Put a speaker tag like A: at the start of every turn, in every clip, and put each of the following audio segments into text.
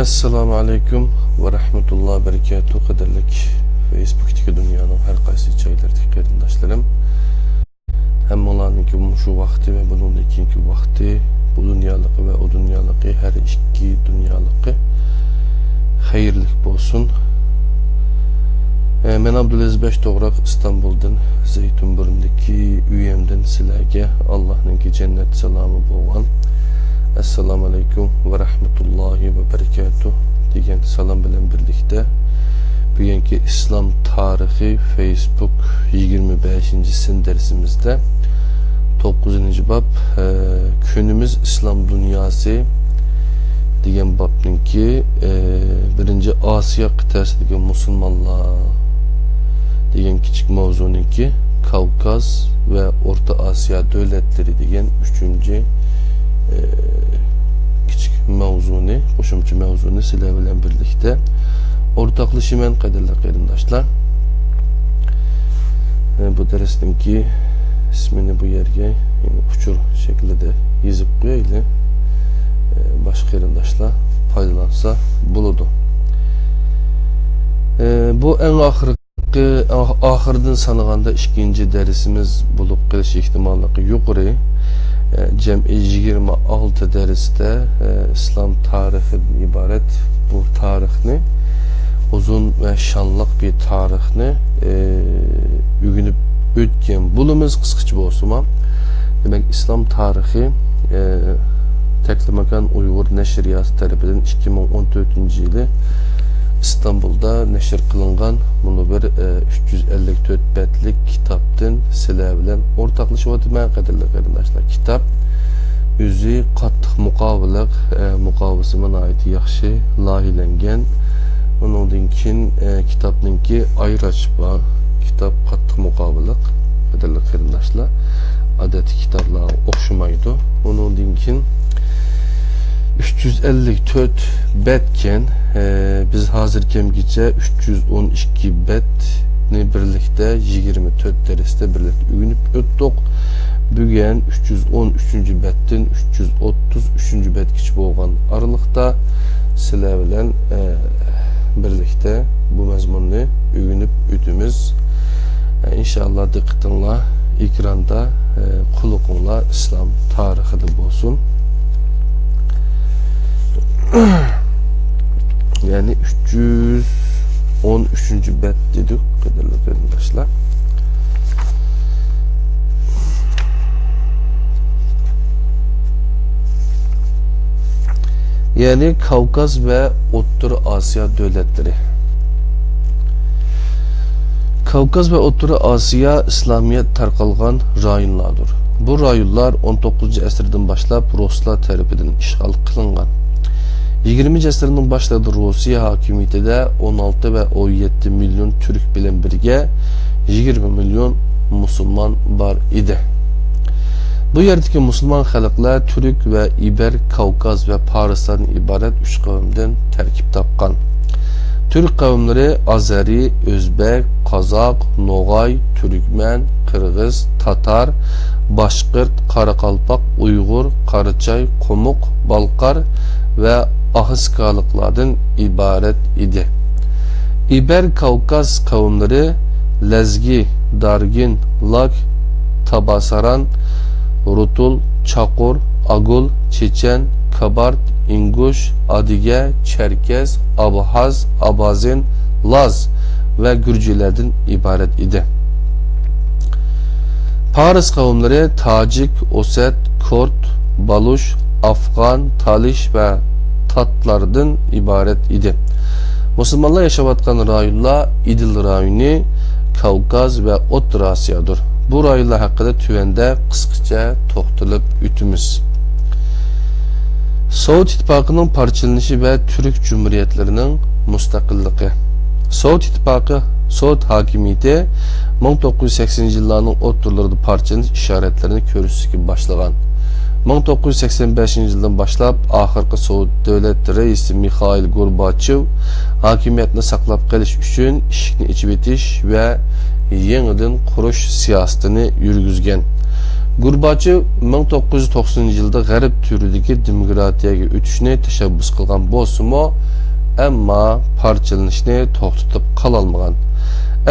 A: Assalamu alaikum ve rahmetullahi berekatuhu. Kaderlik Facebook'taki dünyanın her qaysi joylardagi qarindoshlarım. Hammalarninki şu vakti ve bunun ikinci vakti bu dünyalıqı ve o dünyalıqı her iki dünyalıqı hayırlık olsun. Men Abdülaziz Beştoğrak İstanbul'dan Zeytinburnu'ndaki üyemden sizlarga Allah'ınki cennet selamı bolgan. Assalamu alaikum ve rahmetullahi ve berekatuh degan salam bilan birlikte bugünkü İslam tarihi Facebook 25. dersimizde 9. bab Künümüz İslam dünyası degan babninki 1. Asiya qit'asidagi musulmonlar degan kichik mavzuniki Kavkaz ve Orta Asya devletleri degan 3. küçük mevzuni, qo'shimcha mevzuni sizlar bilan birlikte o'rtoqlashiman qadrli qarindoshlar. Bu darsninki ismini bu yerga uçur şeklinde yazıp qo'yaylik. Başqa qarindoshlar foydalansa bo'ladi. Bu en ahırdan sanaganda ikinci dersimiz bulup qilish ehtimolliqi yuqori. Cem'i 26 derste İslam tarihinden ibaret bu tarihini uzun ve şanlıq bir tarihini ügünüp ötken bulumuz kıskıcı olsun. Demek İslam tarihi Teklimakan Uygur Neşriyatı tarafından 2014 yılı İstanbul'da neşir kılıngan bunu bir 354 betlik kitaptın sizler bilen ortaklaşıp ötümen kadarlı qarindoshlar. Kitap üzü qattiq muqavvasıman ait yaxshi loyihalangan. Ondan keyin kitapninki ayraç var. Kitap qattiq muqavvaliq qadarlı qarindoshlar. Adeti kitaplar o'xshamaydi. Ondan keyin 354 betken biz hazır kemgiçe 312 betni birlikte 24 derste birlikte ügünüp öttük. Bugün 313. bettin 333. betkiç boğan aralıkta sizler bilen birlikte bu mezmununu ügünüp ötümüz. İnşallah dikkatinle ekranda kulukunla İslam tarihi de olsun. Yani 313. bet dedik kadarlı qarindoshlar. Yani Kavkaz ve Orta Asya devletleri. Kavkaz ve Orta Asya İslamiyet tarqalgan rayonlardır. Bu rayonlar 19. asırdan başlap Ruslar tarafından işgal kılıngan. 20. asırın başladığı Rusya hakimiyetinde 16 ve 17 milyon Türk bilen birge 20 milyon Müslüman var idi. Bu yerdeki Müslüman halklar Türk ve İber, Kavkaz ve Paris'ten ibaret 3 kavimden terkip tapkan. Türk kavimleri Azeri, Özbek, Kazak, Noğay, Türkmen, Kırgız, Tatar, Başkırt, Karakalpak, Uygur, Karıçay, Komuk, Balkar ve Ahıskalıklardan ibaret idi. İber Kavkaz kavimleri Lezgi, Dargin, Lak, Tabasaran, Rutul, Çakur, Agul, Çeçen, Kabart, İnguş, Adige, Çerkez, Abhaz, Abazin, Laz ve Gürcülerden ibaret idi. Paris kavimleri Tacik, Oset, Kurt, Baluş, Afgan, Taliş ve Tatlardan ibaret idi. Müslümanlar yaşavatkan rayonlar İdil rayonu, Kavkaz ve Orta Asya'dır. Bu rayonlar hakkında tüvende kısaca toxtalıb ütümüz. Sovet İttifakı'nın parçalanışı ve Türk Cumhuriyetlerinin müstakilliği. Sovet İttifakı, Sovet hakimiyeti 1980 yıllarının ortalarında parçalanış işaretlerini görüşü başlagan. 1985 yıldan başlap ahırkı Sovet devlet reisi Mikhail Gorbachev hakimiyetini saklap qilish üçün ishikni ichib etish ve yeniden kuruş siyasetini yürgüzgen. Gorbachev 1990-yılda G'arb türüdeki demokratiyaga o'tishni tashabbus qilgan bo'lsa-mu, ammo parchalanishni to'xtatib qala olmagan.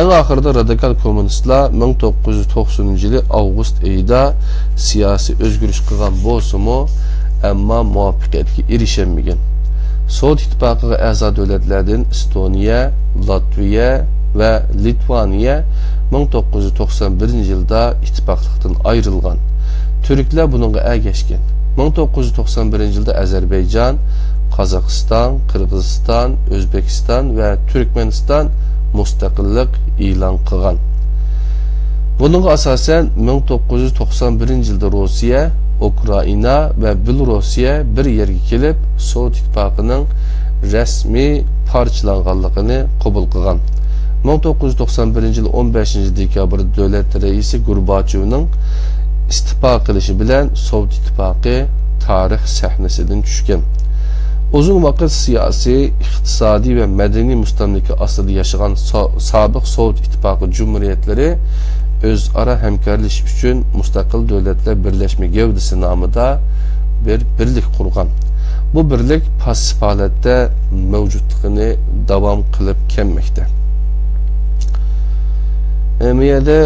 A: Eng oxirida radikal kommunistlar 1990-yili avgust oyida siyosiy o'zgarish qilgan bo'lsa-mu, ammo muvaffaqiyatga erishamagan. Sovet ittifoqiga a'zo davlatlardan Estoniya, Latviya va Litvaniya 1991-yilda ittifoqlikdan ayrilgan. Turklar buningga ergashgan. 1991-yilda Ozarbayjon, Qozog'iston, Qirg'iziston, O'zbekiston va Turkmaniston mustaqillik e'lon qilgan. Buningga asosan 1991-yilda Rossiya, Ukraina va Belorussiya bir yerga kelib, Sovet ittifoqining rasmiy parchalanganligini qabul qilgan. 1991-yil 15-dekabr davlat raisi Gorbachevning istifa qilishi bilan Sovet ittifoqi tarix sahnasidan tushgan. Uzun vaqt siyosiy, iqtisodiy va madaniy mustamlika ostida yashagan sobiq Sovet ittifoqi jumhuriyatlari o'zaro hamkorlash uchun Mustaqil Davlatlar Birlashma Gavdasi nomida bir birlik qurgan. Bu birlik passiv holatda mavjudligini davom qilib kelmoqda. Bu yerda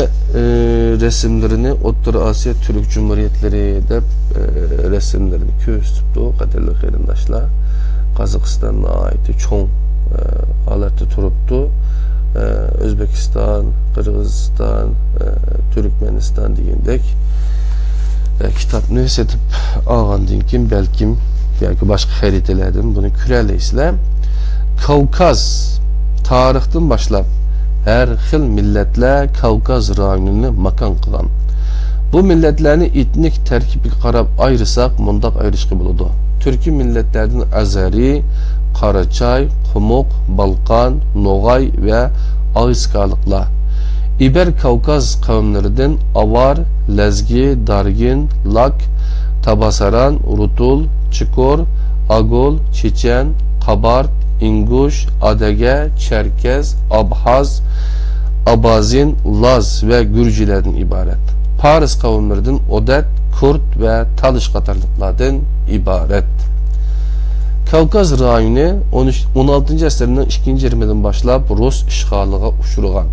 A: resimlerini O'rta Osiyo Türk Cumhuriyetleri deb resimlerini ko'rsatibdi, qadrli qarindoshlar. Qozog'istonga oid cho'ng holatda turibdi. O'zbekiston, Qirg'iziston, Turkmaniston degandek kitobni setib olgandan keyin balkim yoki boshqa xaritalardan buni ko'ralaysizlar. Kavkaz tarixdan boshlab her xil milletler Kavkaz rayonini makon qilgan. Bu milletlerini etnik terkibiga qarab ayırsak mundaq ayrışqı buludu. Türkiye milletlerden Azeri, Qaraçay, Qumuq, Balkan, Noğay ve Ağızkalıqlar. İber Kavkaz kavimlerinden Avar, Lezgi, Dargin, Lak, Tabasaran, Rutul, Çikor, Agol, Çeçen, Kabart, İnguş, Adege, Çerkez, Abhaz, Abazin, Laz ve Gürcülerden ibaret. Paris kavimlerinden Odet, Kurt ve Talış qatarlıqlardan ibaret. Kavkaz rayonu 16. əsrinin 2. yarımından başlap Rus işğalığa uçurulgan.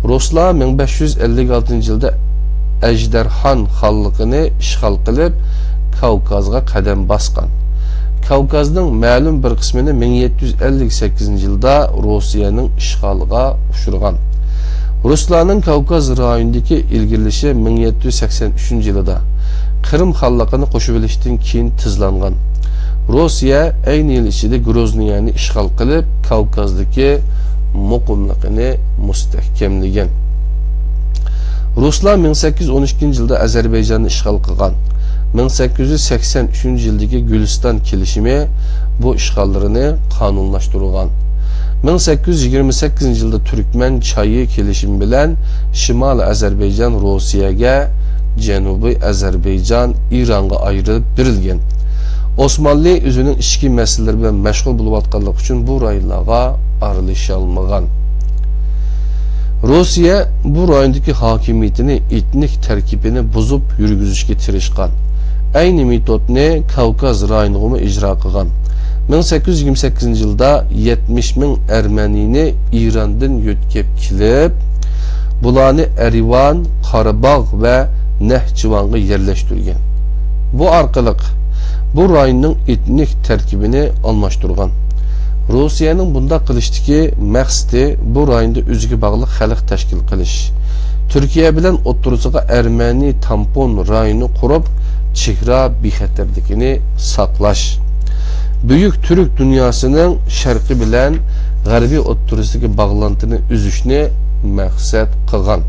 A: Ruslar 1556 yılda Ejderhan xanlığını işğal qilib Kavkazga qadam basqan. Kavkazning ma'lum bir qismini 1758 yılda Rusiyaning işğalıga uçurgan. Ruslarning Kavkaz rayonidagi ilgirilishi 1783 yılda Kırım xanlığını qo'shib olishdan keyin tizlangan. Rossiya ayni yil ichida Grozniyani ishg'ol qilib, Kavkazdagi muqimligini mustahkamlagan. Ruslar 1812 yilda Ozarbayjonni ishg'ol qilgan. 1883 yildagi Guliston kelishimi bu ishg'ollarni qonunlashtirgan. 1828 yilda Turkmen Çayı kelishimi bilan Shimoliy Ozarbayjon Rossiyaga, Janubiy Ozarbayjon İranga ayrılıb berilgan. Osmanlı özünün içki meseleleri bilan məşğul bo'lib atqanlıq üçün bu rayonlarga aralasha olmagan. Rossiya bu rayondagi hakimiyetini etnik terkibini buzib yurgizishga tirishgan. Ayni metodni Kavkaz rayonida ijro qilgan. 1828 yılda 70 ming Ermenini İran'dan yo'tkab kelib, bularni Erivan, Qarabağ ve Nahchivanga yerleştirgan. Bu orqali bu rayonning etnik terkibini almashtirgan. Rossiyaning bunda qilishdagi maqsadi bu rayonda o'ziga bog'liq xalq tashkil qilish. Turkiya bilan o'rtasiga Ermeni tampon rayoni qurib, chegara bexatarligini saqlash. Buyuk Türk dünyasının sharqi bilan g'arbiy o'rtasidagi bog'lantini uzishni maqsad qilgan.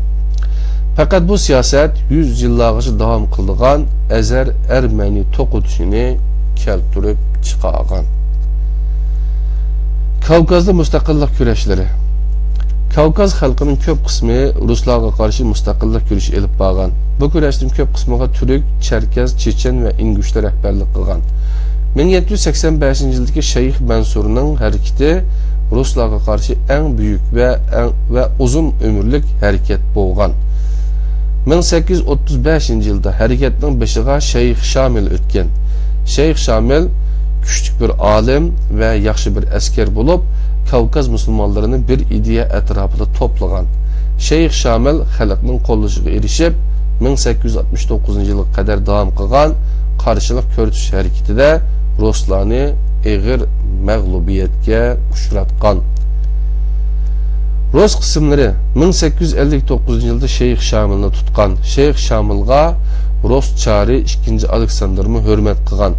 A: Fakat bu siyaset 100 yıllarca devam kıldıgan Azer Ermeni to'qotishini keltirib chiqargan. Kavkazda mustaqillik kurashları. Kavkaz xalqining ko'p qismi Ruslarga qarshi mustaqillik kurashi elib borgan. Bu kurashning ko'p qismiga Türk, Çerkez, Chechen ve Ingushlar rahbarlik qilgan. 1785 yildagi Shayx Mansurning harakati Ruslarga qarshi eng buyuk ve uzun ömürlük hareket bo'lgan. 1835 yılda hareketning beshiga Sheyx Shamil o'tgan. Sheyx Shamil kuchli bir alim ve yaxshi bir asker bo'lib, Kavkaz musulmonlarini bir ideya atrofida to'plagan. Sheyx Shamil xalqning qo'llashiga erishib, 1869 yilga qadar davom qilgan qarshilik ko'rsatish harakatida ruslarni og'ir mag'lubiyatga uchratgan. Rus qismlari 1859 yilda Sheyx Shamilni tutgan. Sheyx Shamilga Rus çari 2. Aleksandrni hurmat qilgan.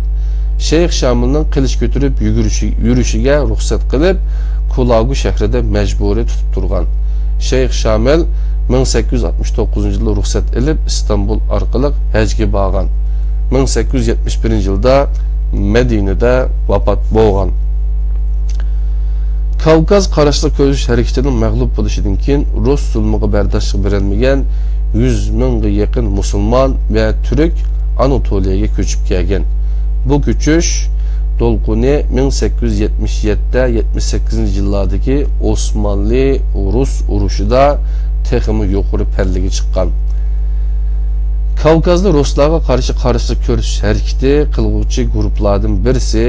A: Sheyx Shamilning qilich ko'tarib yurishiga ruxsat qilib, Kulagu shahrida majburiy tutib turgan. Sheyx Shamil 1869 yilda ruxsat olib İstanbul orqali hajga borgan. 1871 yilda Medinada vafot bo'lgan. Kavkaz qarashli ko'rish harakatining mag'lub bo'lishidan keyin Rus zulmiga bardoshlik berilmagan 100 mingga yaqin musulmon va turk Anatoliyaga ko'chib kelgan. Bu ko'chish to'lqini 1877-78 yillardagi Osmanlı-Rus urushida texmi yuqori pallaga chiqqan. Kavkazda Ruslarga qarshi qarashli ko'rish harakati qilguvchi guruhlardan birisi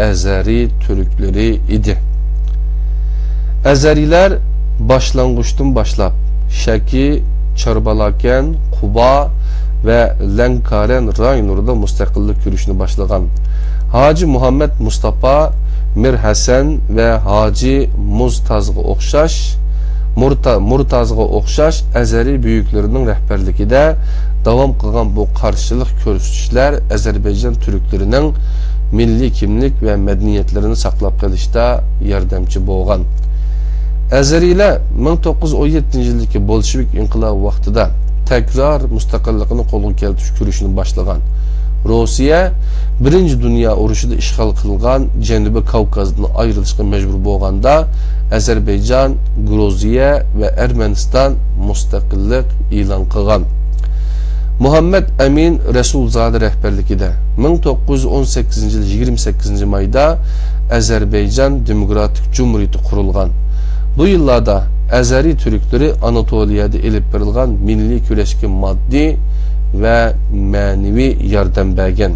A: Azari turklari edi. Azariler başlangıçtan başlap Şaki, Çarbalaken, Kuba ve Lenkaren rayonlarında müstakillik yürüyüşünü başlagan. Hacı Muhammed Mustafa, Mir Hasan ve Hacı Murtazga okşaş Azeri büyüklerinin rehberliğinde devam kılan bu karşılık görüşler Azerbaycan Türklerinin milli kimlik ve medeniyetlerini saklap kalışta yardımcı bolgan. Azeriler 1917 yildagi Bolshevik inqilobi vaqtida tekrar mustaqilligini qo'lga keltirish kurashini boshlagan. Rossiya Birinchi Dunyo urushida ishg'ol qilgan Janubiy Kavkazdan ayrilishga majbur bo'lganda Azerbayjon, Gruziya va Armaniston mustaqillik e'lon qilgan. Muhammed Amin Rasulzade rehberligida 1918 yil 28 mayda Azerbayjon Demokratik Cumhuriyeti qurilgan. Bu yıllarda Azeri Türkleri Anatoliyada elib berilgan milli kurashga maddi ve manevi yardım bergen.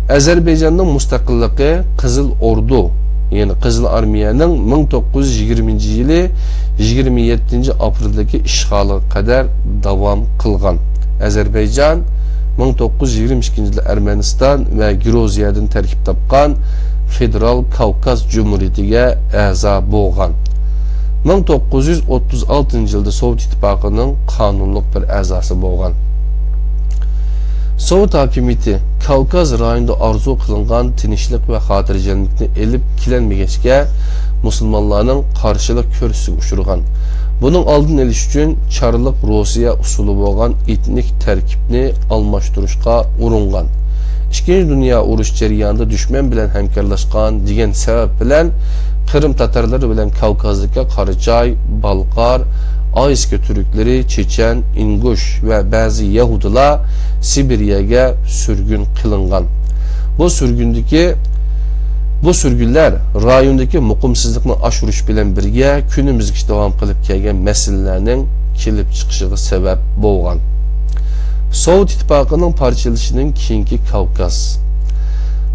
A: Azerbaycanның mustaqilligi Qizil Ordu, yani Qizil Armiyaning 1920 yili 27 aprildagi ishg'oliga qadar davom qilgan. Azerbaycan 1922 yilda Armaniston va Gruziyadan tarkib topgan Federal Kavkaz Cumhuriyetiga a'zo bo'lgan. 1936 yılda Sovet İttifakı'nın kanunluk bir a'zosi bo'lgan. Sovet hakimiyeti Kavkaz rayonida arzu qilingan tinchlik va xotirjamlikni elib kelinmagachga musulmonlarning qarshilik ko'rsatishga uchragan. Buning oldini olish uchun Çarlık Rossiya usuli bo'lgan etnik tarkibni almashtirishga uringan. Ikkinchi Dünya urush jarayonida dushman bilan hamkorlashgan degan sabab bilan Kırım Tatarları bilen Kavkazdaki Karacay, Balkar, Ayska Türkleri, Çeçen, İnguş ve bazı Yahudiler Sibiryaga sürgün kılıngan. Bu sürgünler rayondaki muqimsizlikni aşırış bilen birge günümüzge devam kılıp kelgen meselelerinin kelip çıkışıga sebep bo'lgan. Sovet İttifakı'nın parçalışının keyinki Kavkaz.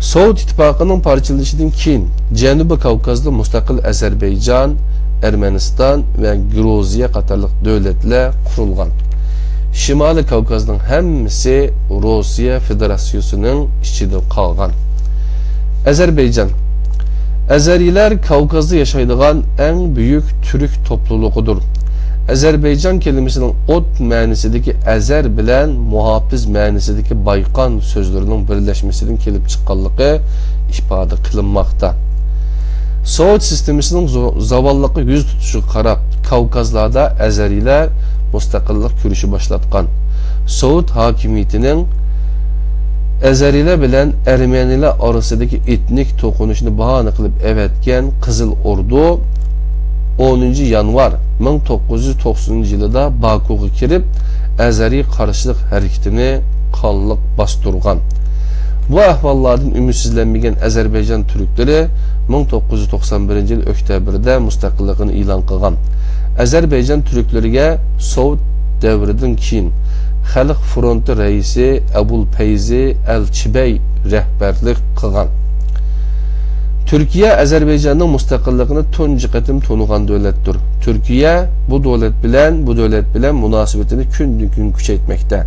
A: Sovet İttifakı'nın parçalışından keyin Janubiy Kavkazda mustaqil Azerbaycan, Ermeniston ve Gruziya qatorliq davlatlar qurilgan. Shimoliy Kavkazning hammasi Rossiya Federatsiyasining ichida qolgan. Azerbaycan. Azeriler Kavkazda yaşaydigan en büyük Türk topluluğudur. Azerbaycan kelimesinin ot ma'nisidagi Azer bilen muhafiz ma'nisidagi Bayqan sözlerinin birleşmesinden kelib chiqqanligi ifade qilinmoqda. Sovet sistemisining zavallıqı yüz tutuşu qarab Kavkazlarda Azeriler mustaqillik kuruşu başlatgan. Sovet hakimiyetinin Azeriler bilen Ermeniler arasındaki etnik toqunuşunu bahane qilib evetken Qizil Ordu 10 yanvar 1990 yılında Bakuga kirib Azeri qarşılıq hareketini qanlıq bastırgan. Bu ahvallardan ümitsizlenmegen Azerbaycan Türkleri 1991 yıl oktyabirda mustaqilligini e'lon qilgan. Azerbaycan Türkleriga Sovet davridan keyin Xalq fronti raisi Abul Feyzi El-Chibey rəhbərlik qılğan. Türkiye Azerbaycan'ın müstakilligini tunji qatim tonuğan dövlətdir. Türkiye bu dövlət bilen münasibetini gün küçeytmekte.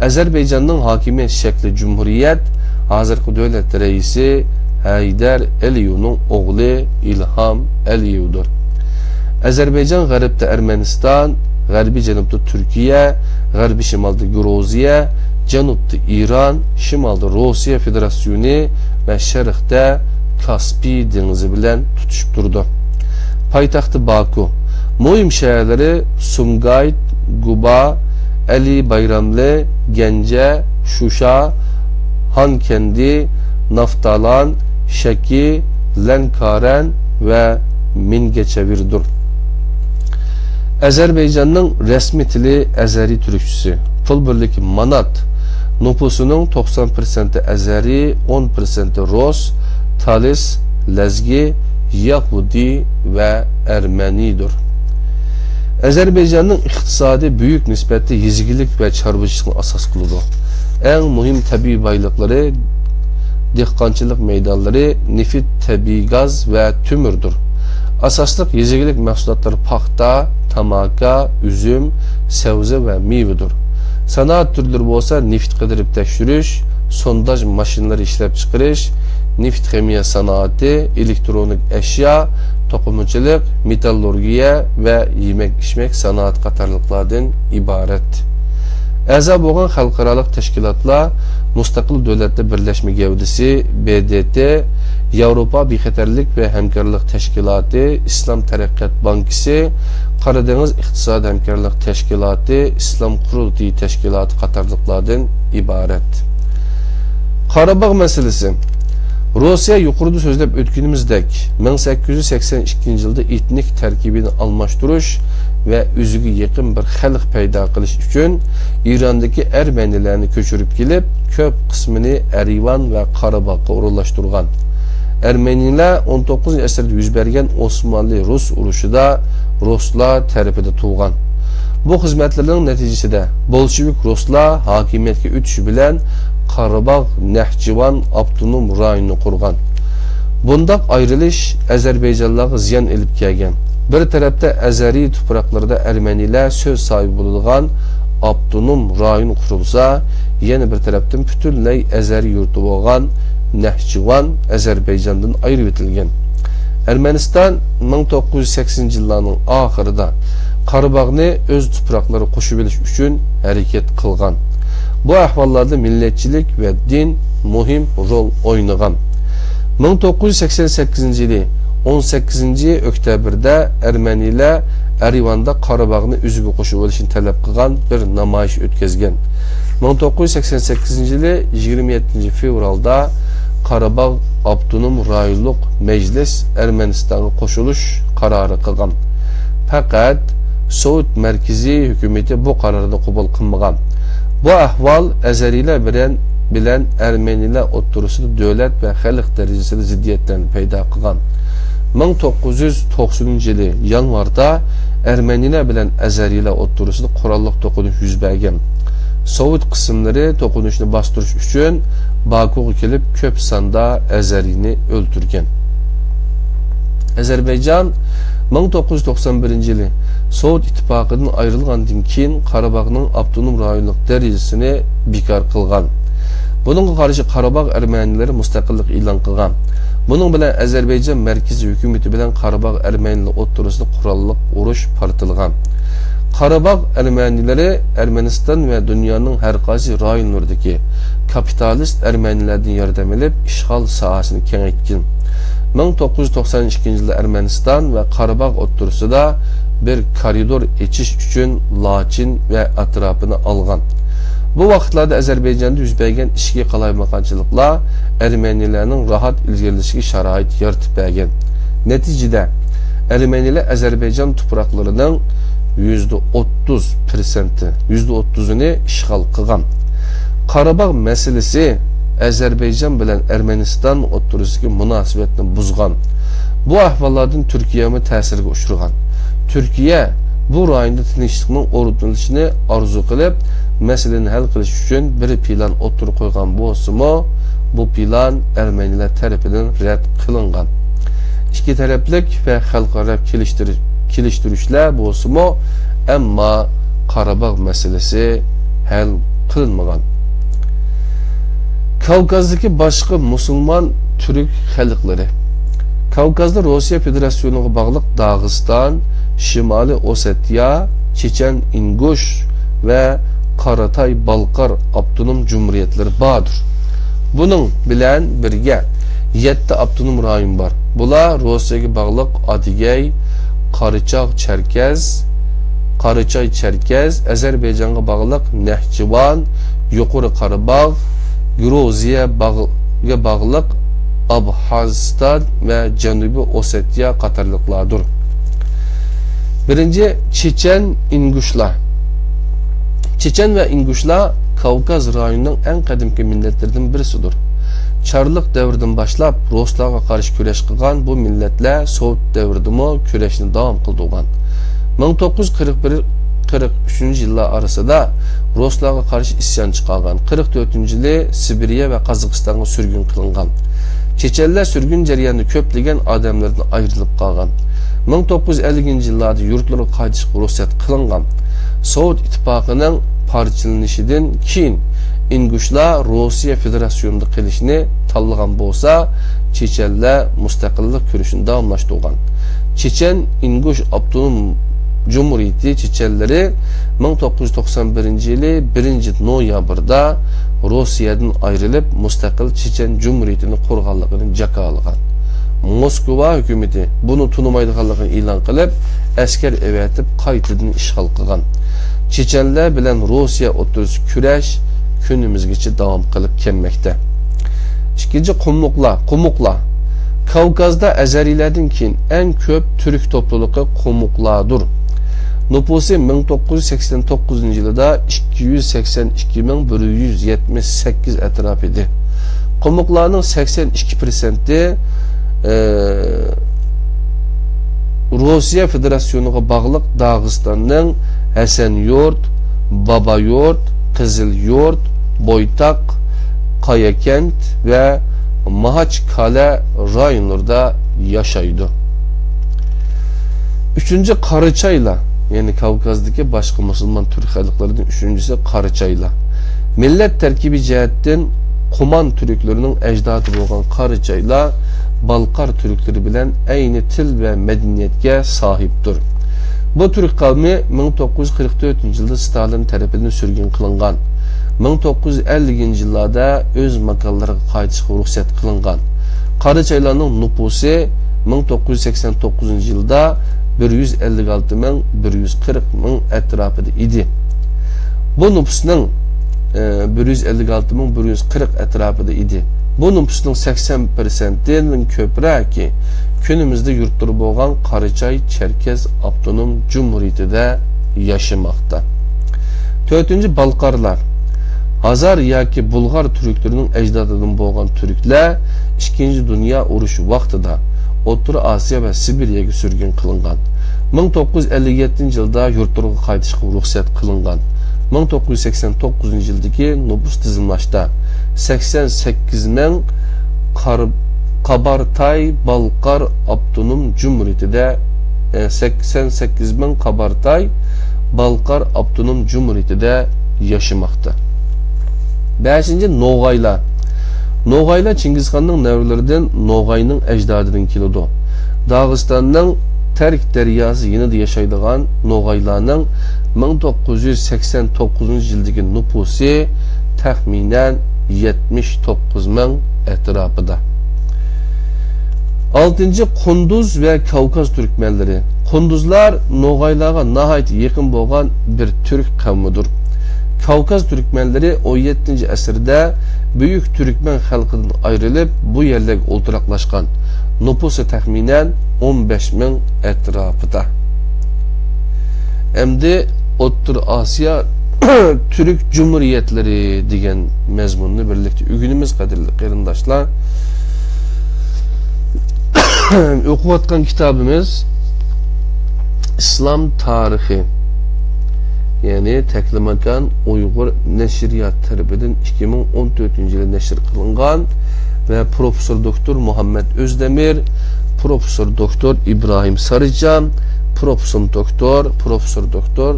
A: Azerbaycan'ın hakimiyet şekli Cumhuriyet, hazırki dövlət reisi Heydər Əliyev'nin oğlu İlham Əliyev'dir. Azerbaycan G'arbda Ermenistan, G'arbi Janubda Türkiye, G'arbi Şimalda Gruziya, Janubda İran, Şimalda Rossiya Federasyonu ve Şərqdə Kaspiy dengizi bilen tutuşup durdu. Paytaxtı Baku, mühim şehirleri Sumgayit, Guba, Ali Bayramlı, Gence, Şuşa, Hankendi, Naftalan, Şeki, Lenkaren ve Mingeçevir'dir. Azerbaycan'ın resmi dili Azeri Türkçesi. Pul birligi manat. Nüfusunun 90% Azeri, 10% Rus, Talis, Lezgi, Yahudi ve Ermenidir. Azerbaycan'ın iktisadi büyük nisbette yizgilik ve çarpıcılık asas kılıdır. En mühim tabi baylıkları, dehqonchilik meydanları, nefit, tabi gaz ve tümürdür. Asaslık yizgilik mahsulotları paxta, tamaka, üzüm, sebze ve meyvedir. Sanat türleri olsa neft qidirib tekşiriş, sondaj maşinleri işlep çıkarış, neft ximiya sanatı, elektronik eşya, tokumachilik, metallurgiya ve yemek içmek sanat qatarlıqlardan ibaret. A'za bo'lgan xalqarалық teşkilatlar, Mustaqil Davlatlar Birleşme Gavdisi, BDT, Avrupa Bexatarlik ve Hamkorlik Teşkilatı, İslam Taraqqiyot Bankisi, Qaradeniz İqtisadi Hamkorlik Teşkilatı, İslam Qurultayı Teşkilatı qatarlıqlardan ibaret. Qarabağ meselesi. Rusya yuqorida so'zlab o'tganimizdek 1882 yılda etnik terkibini almashtirish ve o'ziga yaqin bir xalq paydo qilish uchun İran'daki Ermenilarni ko'chirib kelib, ko'p qismini Erivan ve Qarabağga o'rinlashtirgan. Ermeniler 19. asrda yuz bergan Osmanlı-Rus urushida Ruslar tarafida tug'an. Bu xizmatlarning natijasida Bolshevik Ruslar hokimiyatga o'tishi bilan Qarabağ, Nahchivan, Abdunum rayonunu qurgan. Bundaq ayrılış Azerbaycanlığa ziyan elib kelgan. Bir tarafda Azeri topraklarda Ermeniler söz sahibi bulungan Abdunum rayonu kurulsa, yana bir tarafdan bütünley Azeri yurtu bo'lgan Nahchivan Azerbaycandan ayrı etilgan. Ermenistan 1980 yıllarının ahırida Qarabağni öz toprakları qo'shib olish uchun harakat qilgan. Bu ahvallarda milletçilik ve din mühim rol oynagan. 1988 yılı 18. oktyabirda Ermeniler Erivan'da Qarabağni o'ziga qo'shib olishini talab qilgan bir namoyish o'tkazgan. 1988 yılı 27 fevralda Qarabağ Abdunum rayonluq meclis Ermenistan'a qo'shilish qarori qilgan. Fakat Sovet merkezi hükümeti bu kararını qabul qilmagan. Bu ahval Azeriler bilen Ermeniler o'ttirisida devlet ve xalq derecesinde ziddiyetlerini paydo qilgan. 1990 yılı yanvarda Ermeniler bilen Azeriler o'ttirisida qurolliq to'qinish yuz bergan. Sovet kısımları to'qinishni bastirish uchun Bakuga kelib ko'p sonda Azerini o'ldirgan. Azerbaycan 1991 yılı Sovet İttifaqıdan ayrılgandan keyin Qarabağning Abdunum rayonluq derecesini bekor qilgan. Bununla karşı Qarabağ Ermenileri mustaqillik e'lon qilgan. Bunun bilan Azerbaycan merkezi hükümeti bilan Qarabağ Ermenileri o'ttirisida qurolliq urush partilgan. Qarabağ Ermenileri Ermenistan ve dünyanın her qaysi rayonlaridagi kapitalist Ermenilerden yardım edip işgal sahasını kengaytgan. 1992 yılda Ermenistan ve Qarabağ o'ttirisida bir koridor echish uchun Laçin ve atrofini algan. Bu vaqtlarda Azerbaycan'da yuz bergan ishki qalaymaganchiliklar Ermenilarning rahat ilgarilishiga sharoit yaratib bergan. Neticede Ermeniler Azerbaycan topraklarının %30'unu işgal qilgan. Qarabağ meselesi Azerbaycan bilen Ermenistan o'ttirisidagi munosabatni buzgan. Bu ahvallardan Türkiye'mi ta'sirga uchragan. Türkiye bu rayonda tinchlikning o'rnatilishini orzu qilib, masalani hal qilish uchun bir plan o'tirib qo'ygan bo'lsa-mu, bu plan Ermenilar tarafidan rad qilingan. İki taraflik ve xalqaro kelishtirishlar bo'lsa-mu, ammo Qarabağ meselesi hal qilinmagan. Kavkazdaki başka Müslüman Türk xalqlari. Kavkazda Rusya Federasyonu'na bağlı Dağıstan, Şimali Osetiya, Çeçen İnguş ve Karatay Balkar Abdunum Cumhuriyetleri bağdır. Bunun bilen birge 7 Abdunum rayon var. Bula Rusya'ya bağlı Adigey, Karıçay Çerkez, Azerbaycan'a bağlı Nehçıvan, Yukarı Qarabağ, Gruziya bağlı Abxazistan ve Canubi Osetiya qatarlıqlardır. Birinci Çeçen İnguşlar. Çeçen ve İnguşlar Kavkaz rayonunun en kadimki milletlerden birisidir. Çarlık devriden başlap Ruslarga karşı küreş kılgan bu milletler Sovet devridimi küreşini devam kıldıgan. 1941-43 yıllar arasında Ruslarga karşı isyan çıkargan. 44. yılı Sibirya ve Kazakistan'a sürgün kılıngan. Çeçenler sürgün jarayonida köplеген adamlardan ayrılıp kalgan. 1950 yıllarda yurtları qaytışıp ruhsat kılıngan. Sovet İttifaqının parçalanışından keyin İnguşlar Rusya Federasyonu'nda qilishni tanlagan bolsa, Çeçenler mustaqillik kurashini davomlashtirgan. Çeçen İnguş Abdunum Cumhuriyeti Çeçenleri 1991 yılı 1 noyabrda Rusya'dan ayrılıp mustaqil Çeçen Cumhuriyeti'ni qurganligini jakalagan. Moskva hükümeti bunu tunumaydiganligini e'lon qilib, askar evatib qaytadan ishg'ol qilgan. Çeçenler bilen Rusya o'rtasida kurash günümüzgacha devam qilib kelmoqda. İkinci Qumuklar. Kavkazda Azerilerden keyin en köp Türk topluluğu Qumuklardır. Nüfusu 1989 yılında 282.178 etraf idi. Qumuklarning 82% Rusya Federasyonu'na bağlı Dağıstan'ın Hasanyurt, Babayurt, Kızılyurt, Boytak, Kayakent ve Mahaçkale rayonlarda yaşaydı. Üçüncü Karıçayla, yani Kavkaz'daki başka Müslüman Türk halklarının üçüncüsü Karıçayla. Millet terkibi cihetten Kuman Türklerinin ecdadı olan Karıçayla Balkar Türkleri bilen aynı til ve medeniyetke sahiptir. Bu Türk kavmi 1944 yılda Stalin tarafından sürgün kılıngan. 1950 yıllarda öz makallarına qaytışqa ruhsat kılıngan. Karıçaylarning nüfusu 1989 yılda 156.140 etrafında idi. Bu nüfusunun 156.140 etrafında idi. Bu nüfusunun 80%'nin köprəki günümüzde yurtları boğan Karıçay Çerkez Abdunum Cumhuriyeti'de yaşamakta. 4. Balkarlar. Hazar yoki Bulgar Türklerinin ecdadıdan boğan Türkler 2. Dünya Uruşu vaxtida O'rta Asiya ve Sibiryaga sürgün kılıngan. 1957 yılda yurtlarga qaytishqa ruxsat kılıngan. 1989 yıldaki nüfus tizimlaşta 88.000 Kabartay Balkar Abdunum Cumhuriyeti'de 88.000 Kabartay Balkar Abdunum Cumhuriyeti'de yaşamakta. 5. Noğaylar. Noğaylar Çingizxan'ın nevrilerinden Noğay'nın ecdadının kilodu. Dağıstan'ın Terk deryası yine yaşaydıgan Noğaylarının 1989 yıldaki nüfusu tahminen 79.000 etrafında. 6. Kunduz ve Kavkaz Türkmenleri. Kunduzlar Noğaylarga nahayet yakın boğan bir Türk kavmidir. Kavkaz Türkmenleri 17. asırda Büyük Türkmen halkından ayrılıp bu yerlerge oturaklaşkan. Nüfusu tahminen 15.000 etrafında. Endi O'rta Asya Türk Cumhuriyetleri degan mezmununu birlikte ügünümüz kadirli qarindoshlar. O'qiyotgan kitabımız İslam Tarihi yani Teklimakan Uyghur Neşriyat tarafından 2014 yılı neşr kılıngan ve Profesör Doktor Muhammed Özdemir, Profesör Doktor İbrahim Sarıcan, Profesör Doktor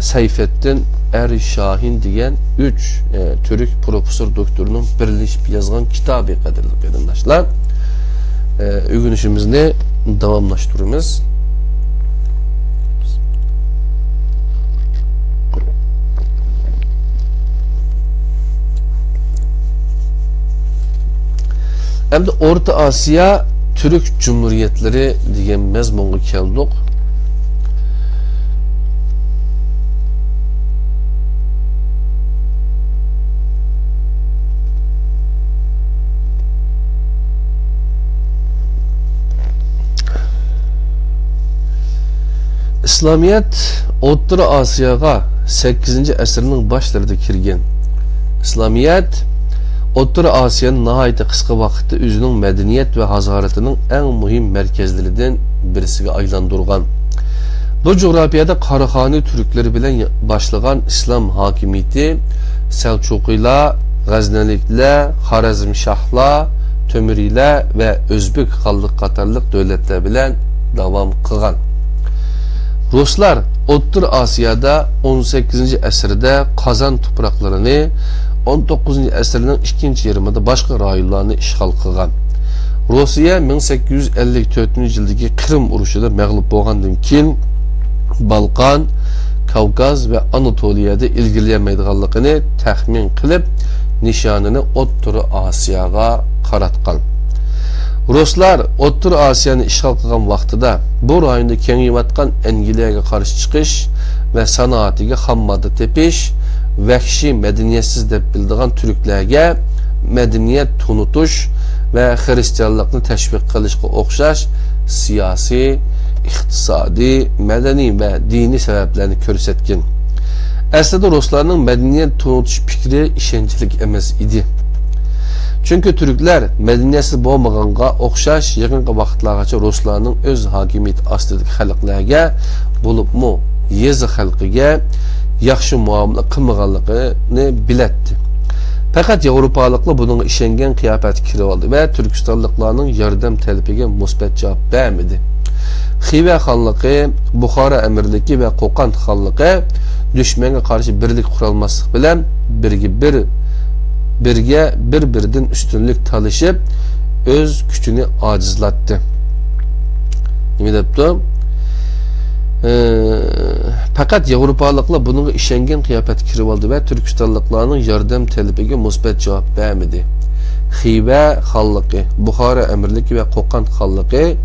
A: Seyfettin Er Şahin degan 3 Türk Profesör Doktorunun birleşip yazgan kitabı kadarlık arkadaşlar. Öğünüşümüzü devamlaştırıyoruz. Hem de Orta Asya Türk Cumhuriyetleri degan mezmunga keldik. İslamiyet O'rta Asiyaga 8. asrning boshlarida kirgan. İslamiyet O'rta Asiyanın nihayet kısa vakitte özünün medeniyet ve hazaratının en mühim merkezlerinden birisiga aylandırgan. Bu coğrafyada Karakhani Türkleri bilen başlayan İslam hakimiyeti Selçuklular, Gazneliler, Harazmşahlar, Tömürliler ve Özbek Hallık Katarlık devletler bilen devam kılgan. Ruslar O'rta Asya'da 18. asırda Kazan topraklarını 19. asrning ikkinchi yarmida boshqa rayonlarni ishg'ol qilgan. Rossiya 1854 yildagi Qrim urushida mag'lub bo'lgandan keyin Balkan, Kavkaz ve Anatoliyada ilgilenmeydiganligini taxmin qilib, nishonini O'rta Asiyaga qaratgan. Ruslar O'rta Asiyani ishg'ol qilgan vaqtida bu rayonda kengayotgan Angliyaga qarshi chiqish ve sanoatiga ham modda tepish, vahşi medeniyetsiz deb bildiğin Türklerge medeniyet tunutuş ve Hristiyanlıkını teşvik qilishga o'xshash siyasi, iqtisadi, medeni ve dini sebeplerini ko'rsatgan. Aslida Ruslarning medeniyet tunutuş fikri ishonchlik emas idi. Çünkü Türkler medeniyetsiz bo'lmaganga o'xshash yaqinqi vaqtlargacha Ruslarning o'z hokimiyati ostidagi xalqlarga bo'libmi yezi xalqiga yaxshi muomala qilmaganligini biletdi. Fakat Avrupalıklar bunun ishongan qiyofat kirib oldi ve Türkistanlıklarning yordam talebiga musbat javob bermadi. Xiva xonligi, Buxoro amirligi ve Qo'qon xonligi dushmanga qarshi birlik qurolmaslik bilan bir-biridan üstünlük talışıp öz gücünü acizlatdı. Nima debdi? Fakat Avrupalıklar bunun ishongan qiyofat kirib oldi ve Türkistanlıklarning yordam talebiga musbat javob bermadi. Xiva xonligi, Buxoro amirligi ve Qo'qon xonligi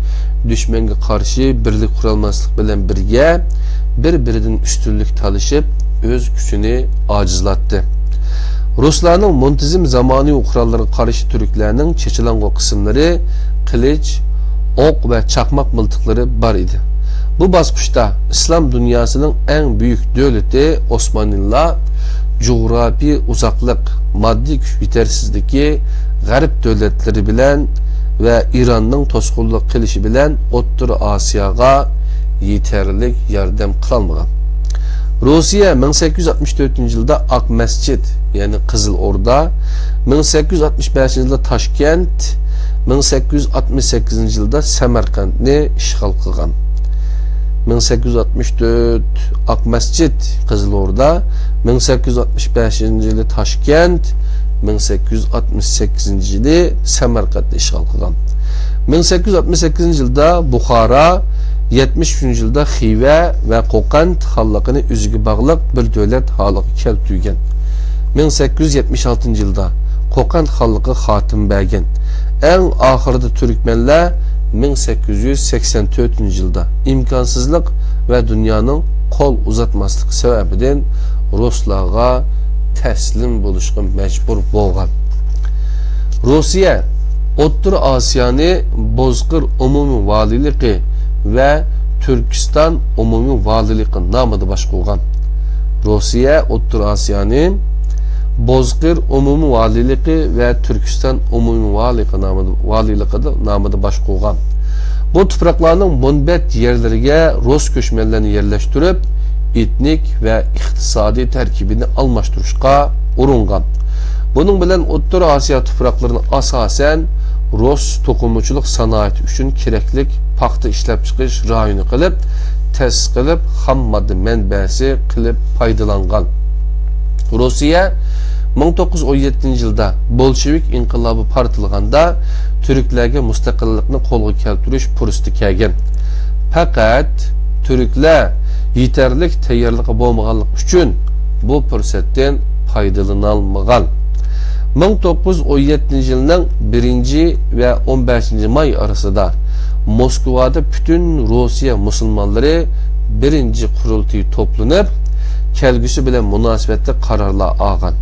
A: dushmanga qarshi birlik qurolmaslik bilan bir-biridan üstünlük talışıp öz gücünü acizlatdı. Ruslarning muntazam zamoniy qurollarga qarshi Türklarning chechilango qismlari qilich, o'q ve chaqmoq miltiqlari bor edi. Bu basqıçta İslam dünyasının en büyük devleti Osmanlılar, coğrafi uzaklık, maddi güç yetersizliği, Garip devletleri bilen ve İran'ın tosqunluq qilishi bilen O'rta Asiyaga yeterlik yardım qilolmagan. Rossiya 1864 yılda Ak Mescid yani Kızıl Orda, 1865 yılda Toshkent, 1868 yılda Samarqandni ishg'ol qilgan. 1864 Ak Mescid Kızıl Orda, 1865 yılı Toshkent, 1868 yılı Samarqandni ishg'ol qilgan. 1868 yılda Buxoro, 73 yılda Xiva ve Qo'qon xonligini o'ziga bog'liq bir davlat holiga keltirgan. 1876 yılda Qo'qon xonligi xotim bergan. Eng oxirida Türkmenler 1884 yılda imkansızlık ve dünyanın kol uzatmaslık sebebinden Ruslarga teslim bo'lishga mecbur bo'lgan. Rossiya O'rta Asiyani Bozkır umumiy valiliği ve Türkistan umumiy valiliği nomida boshqargan. Rossiya O'rta Asiyani Bozkır umumiy valiliği ve Türkistan umumiy valiliği nomida boshqargan. Bu topraklarning munbat yerlariga Rus ko'chmanlarni yerlashtirib, etnik va iqtisodiy tarkibini almashtirishga uringan. Buning bilan O'rta Osiyo to'proqlarini asosan Rus to'qimachilik sanoati uchun kerakli paxta ishlab chiqish rayoni qilib, ta'sis qilib, xam modda manbasi qilib foydalangan. Rossiya 1917-yilda Bolshevik inqilobi portlaganida turklarga mustaqillikni qo'lga keltirish fursati kelgan. Faqat turklar yetarlik tayyorligi bo'lmaganlik uchun bu fursatdan foydalana olmagan. 1917-yilning 1 va 15 may arasida Moskvada bütün Rossiya musulmonlari birinchi qurultiy to'planib, kelgusi bilan munosabatda qarorlar olgan.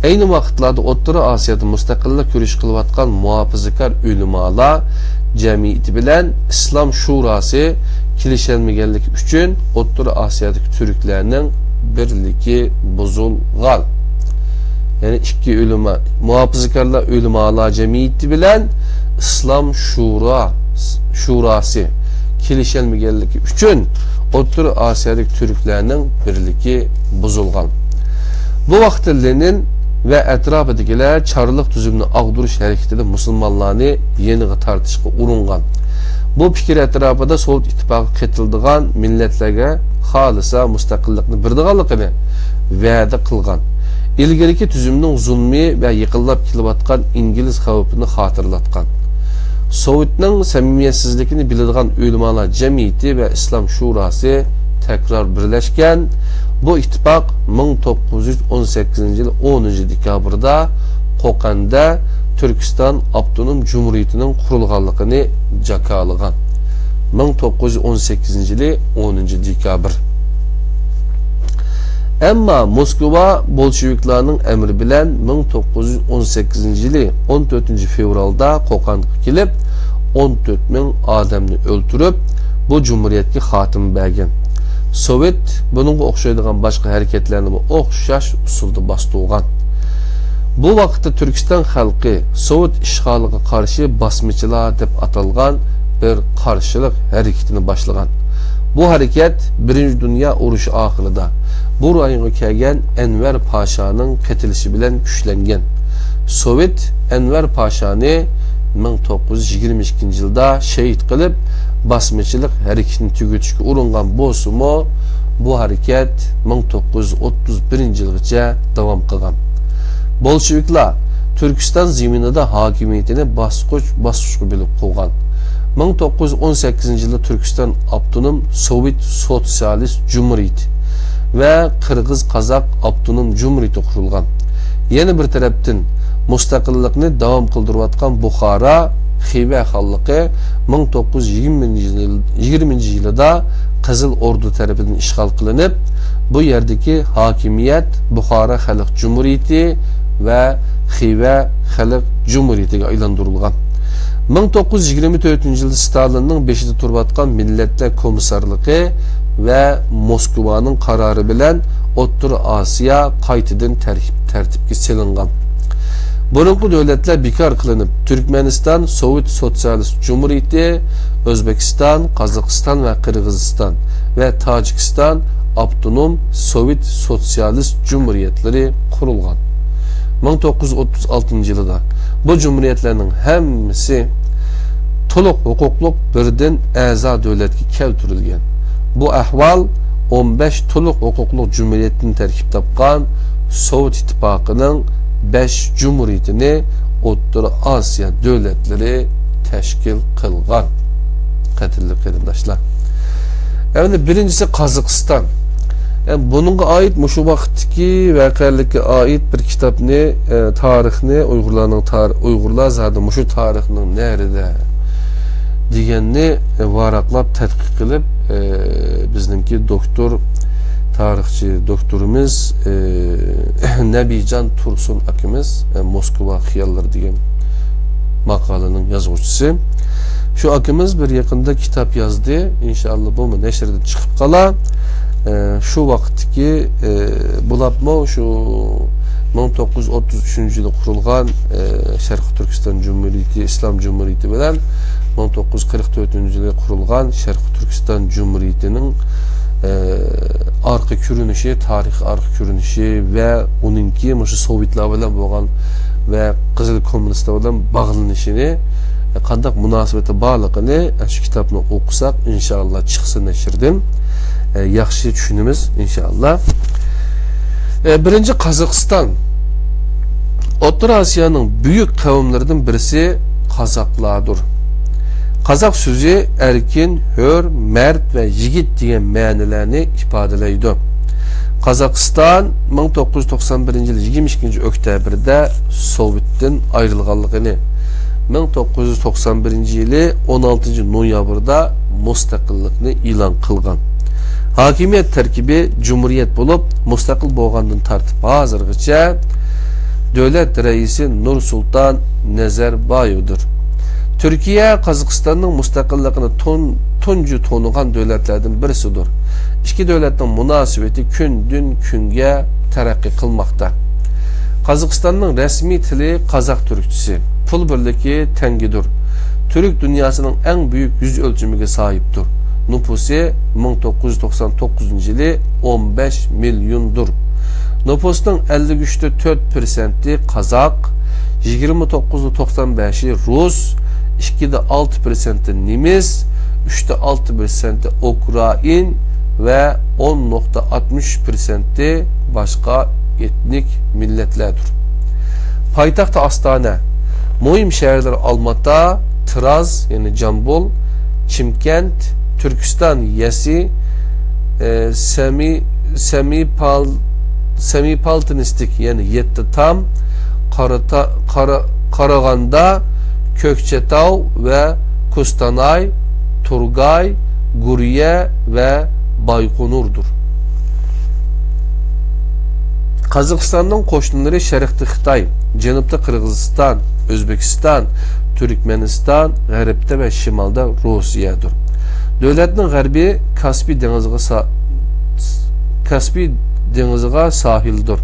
A: Ayni vaqtlarda O'rta Osiyoda mustaqillik yurish qilayotgan muhofazakor ulamolar jamiyati bilan Islom shurosi kelisholmaganligi uchun O'rta Osiyodagi turklarning birligi buzilgan. Yani ikki ulama, muhafazakorlar ulamolar jamiyati bilan Islom shurosi kelisholmaganligi uchun O'rta Osiyodagi turklarning birligi buzilgan. Bu vaqtda Lenin ve etrafıdakiler çarlık tüzümünü ağdırış hareketinde Müslümanlarını yeniğe tartışıqqa uringan. Bu fikir etrafında Sovet İttifaqı qatıldıgan milletlerge halisa müstakillikni birdiganligini va'da qilgan. İlgiriki tüzümünün zulmi ve yıqillab kelavatgan İngiliz xavfini xatırlatgan. Sovetning samimiyetsizligini biladigan ulamolar jamiyati ve İslam şurası tekrar birleşken, bu ittifaq 1918 yıl 10 dekabrda Qo'qonda Türkistan Abdunum Cumhuriyeti'nin kurulganlığını jakalagan. 1918 yılı 10 dekabr. Ama Moskva Bolşeviklarning emri bilan 1918 yılı 14 fevralda Qo'qonga kelib 14 ming odamni o'ltirib bu cumhuriyetga xotim bergan. Sovet bununla o'xshaydigan boshqa hareketlerini o'xshash usulda bostirgan. Bu vaqtda Türkistan xalqi Sovet ishg'oliga qarshi bosmichilar deb atalgan bir qarshilik hareketini boshlagan. Bu hareket 1. Dünya urushi oxirida bu rayonga kelgan Enver Pashaning qatilishi bilan kuchlangan. Sovet Enver Pashani 1922 yılda şehit qilib, basmachilik hareketini tugatishga uringan bo'lsa-mu, bu hareket 1931 yilgacha davom qilgan. Bolsheviklar Türkistan zeminida hokimiyatini bosqichma bilib qo'ygan. 1918 yılda Türkistan Abdunum Sovet Sotsialist Cumhuriyeti ve Qirg'iz-Qozaq Abdunum Cumhuriyeti qurilgan. Yana bir tarafdan mustaqillikni davom qildirayotgan Buxoro Xiva xalqi 1920 yılda Qizil Ordu tarafidan ishg'ol qilinib, bu yerdagi hokimiyat Buxoro Xalq Cumhuriyeti ve Xiva Xalq Cumhuriyetiga aylantirilgan. 1924 yılda Stalinning beshida turayotgan Millatlar Komissarligi ve Moskvaning qarori bilan O'rta Osiyo qaytadan tartibga solingan. Burunqi davlatlar bekor qilinib, Turkmaniston Sovet Sotsialist Cumhuriyeti, O'zbekiston, Qozog'iston va Qirg'iziston ve Tojikiston Abdunum Sovet Sotsialist Cumhuriyetlari qurilgan. 1936 yılda bu cumhuriyetlerinin hemmisi to'liq huquqliq birden a'zo davlatga keltirilgan. Bu ahval 15 to'liq huquqliq cumhuriyetini tarkib topgan Sovet İttifaqı'nın 5 cumhuriyetini O'rta Osiyo davlatlari tashkil qilgan. Qadrli qarindoshlar. Endi birincisi Qozog'iston. Bununla ait mushu vaqtdagi voqealarga ait bir kitobni, tarixni Uyg'urlar zodi mushu tarixning nerede deganni varaqlab tadqiq qilib, bizningki doktor tarixchi doktorimiz Nabijan Tursun akimiz Moskva xiyollar degan maqolaning yozuvchisi. Şu akimiz bir yaqinda kitap yazdı. İnşallah bu nashrdan chiqib qolar. Şu vaqtdagi bulapmo şu 1933 yılda kurulgan Sharq Turkiston Cumhuriyeti, İslam Cumhuriyeti bilan 1944-yılı kurulgan Şərqi Türkistan Cumhuriyeti'nin arka kürünüşü, tarih arka kürünüşü ve onunki Sovyetler bilen boğan ve Kızıl Komünistler bilen bağlanışını qandaq münasibeti bağlığını şu kitabını okusak inşallah çıksın neşirden yaxşı düşünümüz inşallah. Birinci Kazakistan Orta Asya'nın büyük kavimlerinden birisi Kazaklardır. Kazak sözü erkin, hör, mert ve yigit degan ma'nilarni ifodalaydi. Kazakistan 1991 yılı 22 oktyabirda Sovyetdan ayrılganligini 1991 yılı 16 noyabrda mustaqillikni e'lon qilgan. Hakimiyet terkibi Cumhuriyet bulup mustaqil bo'lgandan tartib hozirgacha devlet reisi Nursultan Nazarbayev'dir. Türkiye, Kazakistan'ın mustaqilligini tuncu tonugan devletlerden birisidir. İki devletin münasebeti günden günge terakki kılmakta. Kazakistan'ın resmi tili Kazak Türkçesi. Pul birliki tengidir. Türk dünyasının en büyük yüz ölçümüne sahiptir. Nüfusu 1999 yılı 15 milyondur. Nüfusunun 53'te 4%'i Kazak, 29.95'i Rus, 2'de 6%'i Nemis, 3'te 6%'i Ukrayn ve 10.60%'i başka etnik milletlerdir. Payitaxt Astana, mühim şehirler Almatı, Tıraz yani Jambol, Çimkent, Türkistan Yesi, Semipaltinistik yani Yettitam, Karaganda, Kökçetau ve Kustanay, Turgay, Guriye ve Baykonur'dur. Kazakistan'ın koşunları Şərqdə Xitay, Cənubda Qırğızistan, Özbekistan, Türkmenistan, Qərbdə ve Şimalda Rusiyadır. Devletinin Qərbi Kaspi deniziga sahildir.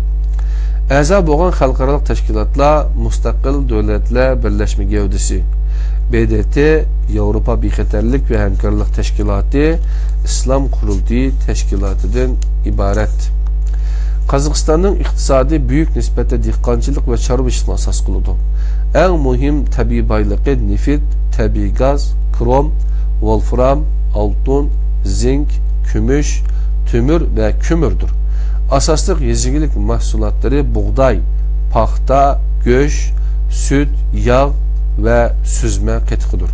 A: Əza bo'lgan xalqaro tashkilotlar, mustaqil davlatlar birlashma gavdasi, BDT, Yevropa bexatarlik ve hamkorlik tashkiloti, Islom qurultiyi tashkilotidan iborat. Qozog'istonning iqtisodiy büyük nisbətdə dehqonchilik ve chorvachilikni asos qiladi. Eng muhim tabiiy boyligi neft, tabiiy gaz, krom, wolfram, oltin, zink, kumush, tümür ve kümürdür. Asaslık yezigilik mahsulatları buğday, paxta, göç, süt, yağ ve süzme qetiqidir.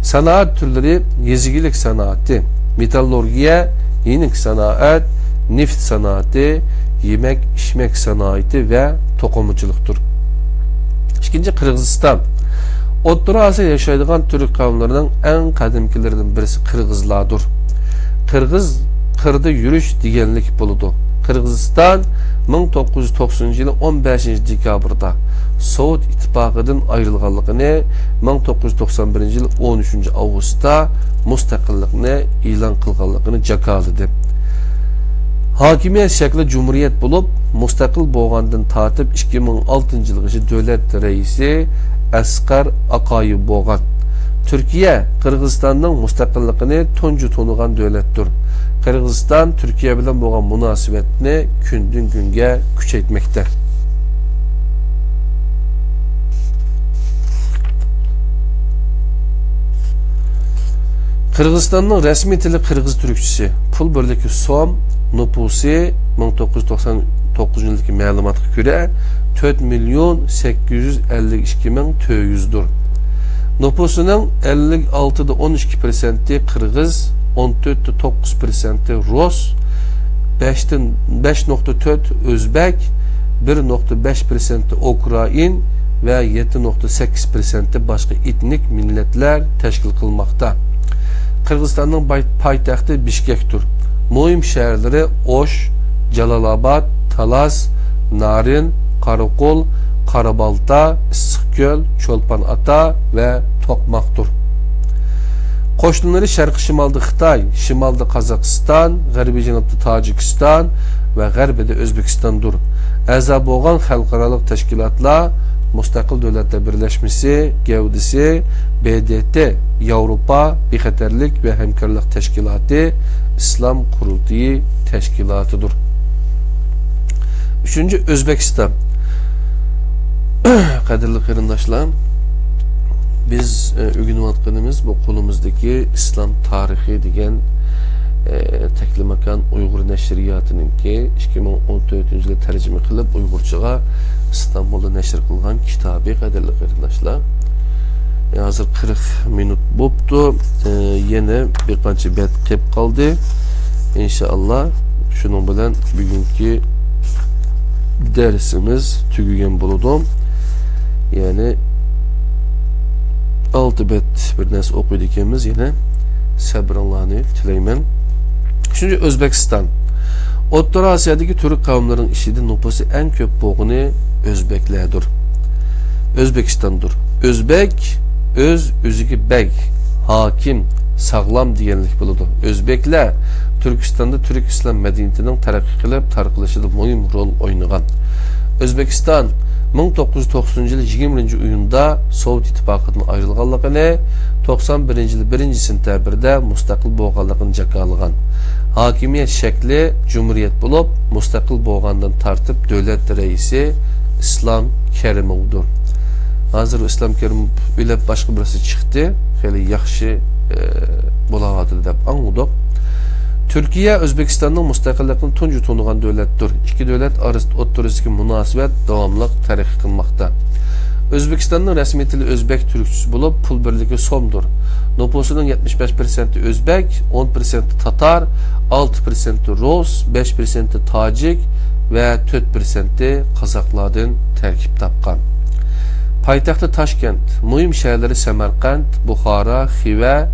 A: Sanaat türleri yezigilik sanatı, metallurgiya, yenik sanat, neft sanatı, yemek içmek sanatı ve tokumculuktur. İkinci Kırgızistan. Orta Asya'da yaşaydıgan Türk kavimlerinin en kadimkilerinden birisi Kırgızlardır. Kırgız kırda yürüyüş degenlik buludu. Kırgızistan 1990 yılı 15 dekabrda Sovet İttifaqıdan ayrılganligini 1991 yılı 13 avgustda mustaqillikni e'lon qilganligini jakaladı. Hakimiyet şekli Cumhuriyet bulup mustaqil bo'lgandan tartib 2006 yılgacha devlet reisi Asqar Aqayev bo'lgan. Türkiye, Kırgızistan'ın mustaqilligini tuncu tonugan devlettir. Kırgızistan, Türkiye bilen bo'lgan münasebetini günden günge küçeytmekte. Kırgızistan'ın resmi dili Kırgız Türkçesi. Pul birligi so'm, nüfusu 1999 yıldaki ma'lumotga göre 4.852.400'dür. Nüfusunun 56'da 12%'i Kırgız, 14.9%'i Rus, 5.4 Özbek, 1.5% Ukrayn ve 7.8% başka etnik milletler teşkil kılmakta. Kırgızistan'ın payitaxtı Bişkek'tir. Mühim şehirleri Oş, Jalalabad, Talas, Narin, Karakol, Karabalta, Issiqko'l, Cho'lpon Ota ve Toqmoqdir. Qo'shniları Sharqi Shimolda Xitoy, Shimolda Qozog'iston, G'arbiy janubda Tojikiston ve G'arbida O'zbekistondir. A'zo bo'lgan xalqaro tashkilotlar Müstakil Devletler Birleşmesi gövdesi BDT Avrupa Bexaterlik ve Hemkarlık Teşkilatı İslam Kurultayı Teşkilatıdır. Üçüncü Özbekistan. Kadirli kırındaşlar, biz ögünüvatkanımız bu kolumuzdaki İslam tarihi degen Teklimakan Uygur Neşriyatının ki 2014 yılı tercüme kılıp Uygurçaga İstanbul'da neşr kılgan kitabı kadirli kırındaşlar. Hazır 40 minut boptu. Yine birkaç bet kep kaldı. İnşallah şunun bilen bugünkü dersimiz tügügen buludum. Yani 6 bet bir nes okuyduğumuz yine sabırlarını tileymen. Şimdi Özbekistan. Orta Asya'daki Türk kavimlerin işidi nüfusu en köp boğunu Özbeklerdir. Özbekistan'dır. Özbek, özüki beg, hakim, sağlam diyenlik buludu. Özbekler, Türkistan'da Türk İslam medeniyetinin terakki kılıp tarqılışıda mühim rol oynayan. Özbekistan 1990 yılı 20. iyunda Sovet İttifaqı'ndan ayrılğanlığını 91 yılı 1. sentabirde müstakil boğanlığını jakalıgan. Hakimiyet şekli Cumhuriyet bulup müstakil boğandan tartıp devlet reisi İslam Kerimov'dur. Hazır İslam Kerimov ile başka birisi çıktı. Heli yaxşı bulavadı dep anladık. Türkiye Özbekistan'ın müstakillikini tuncu tonuğan devlettir. İki devlet arasındaki münasebet devamlılık tarih kılmakta. Özbekistan'ın resmi dili Özbek Türkçesi bulup pul birligi somdur. Nüfusunun 75% Özbek, 10% Tatar, 6% Rus, 5% Tacik ve 4% Kazaklardan terkip tapkan. Paytaxtı Taşkent, mühim şehirleri Semerkant, Bukhara, Xive,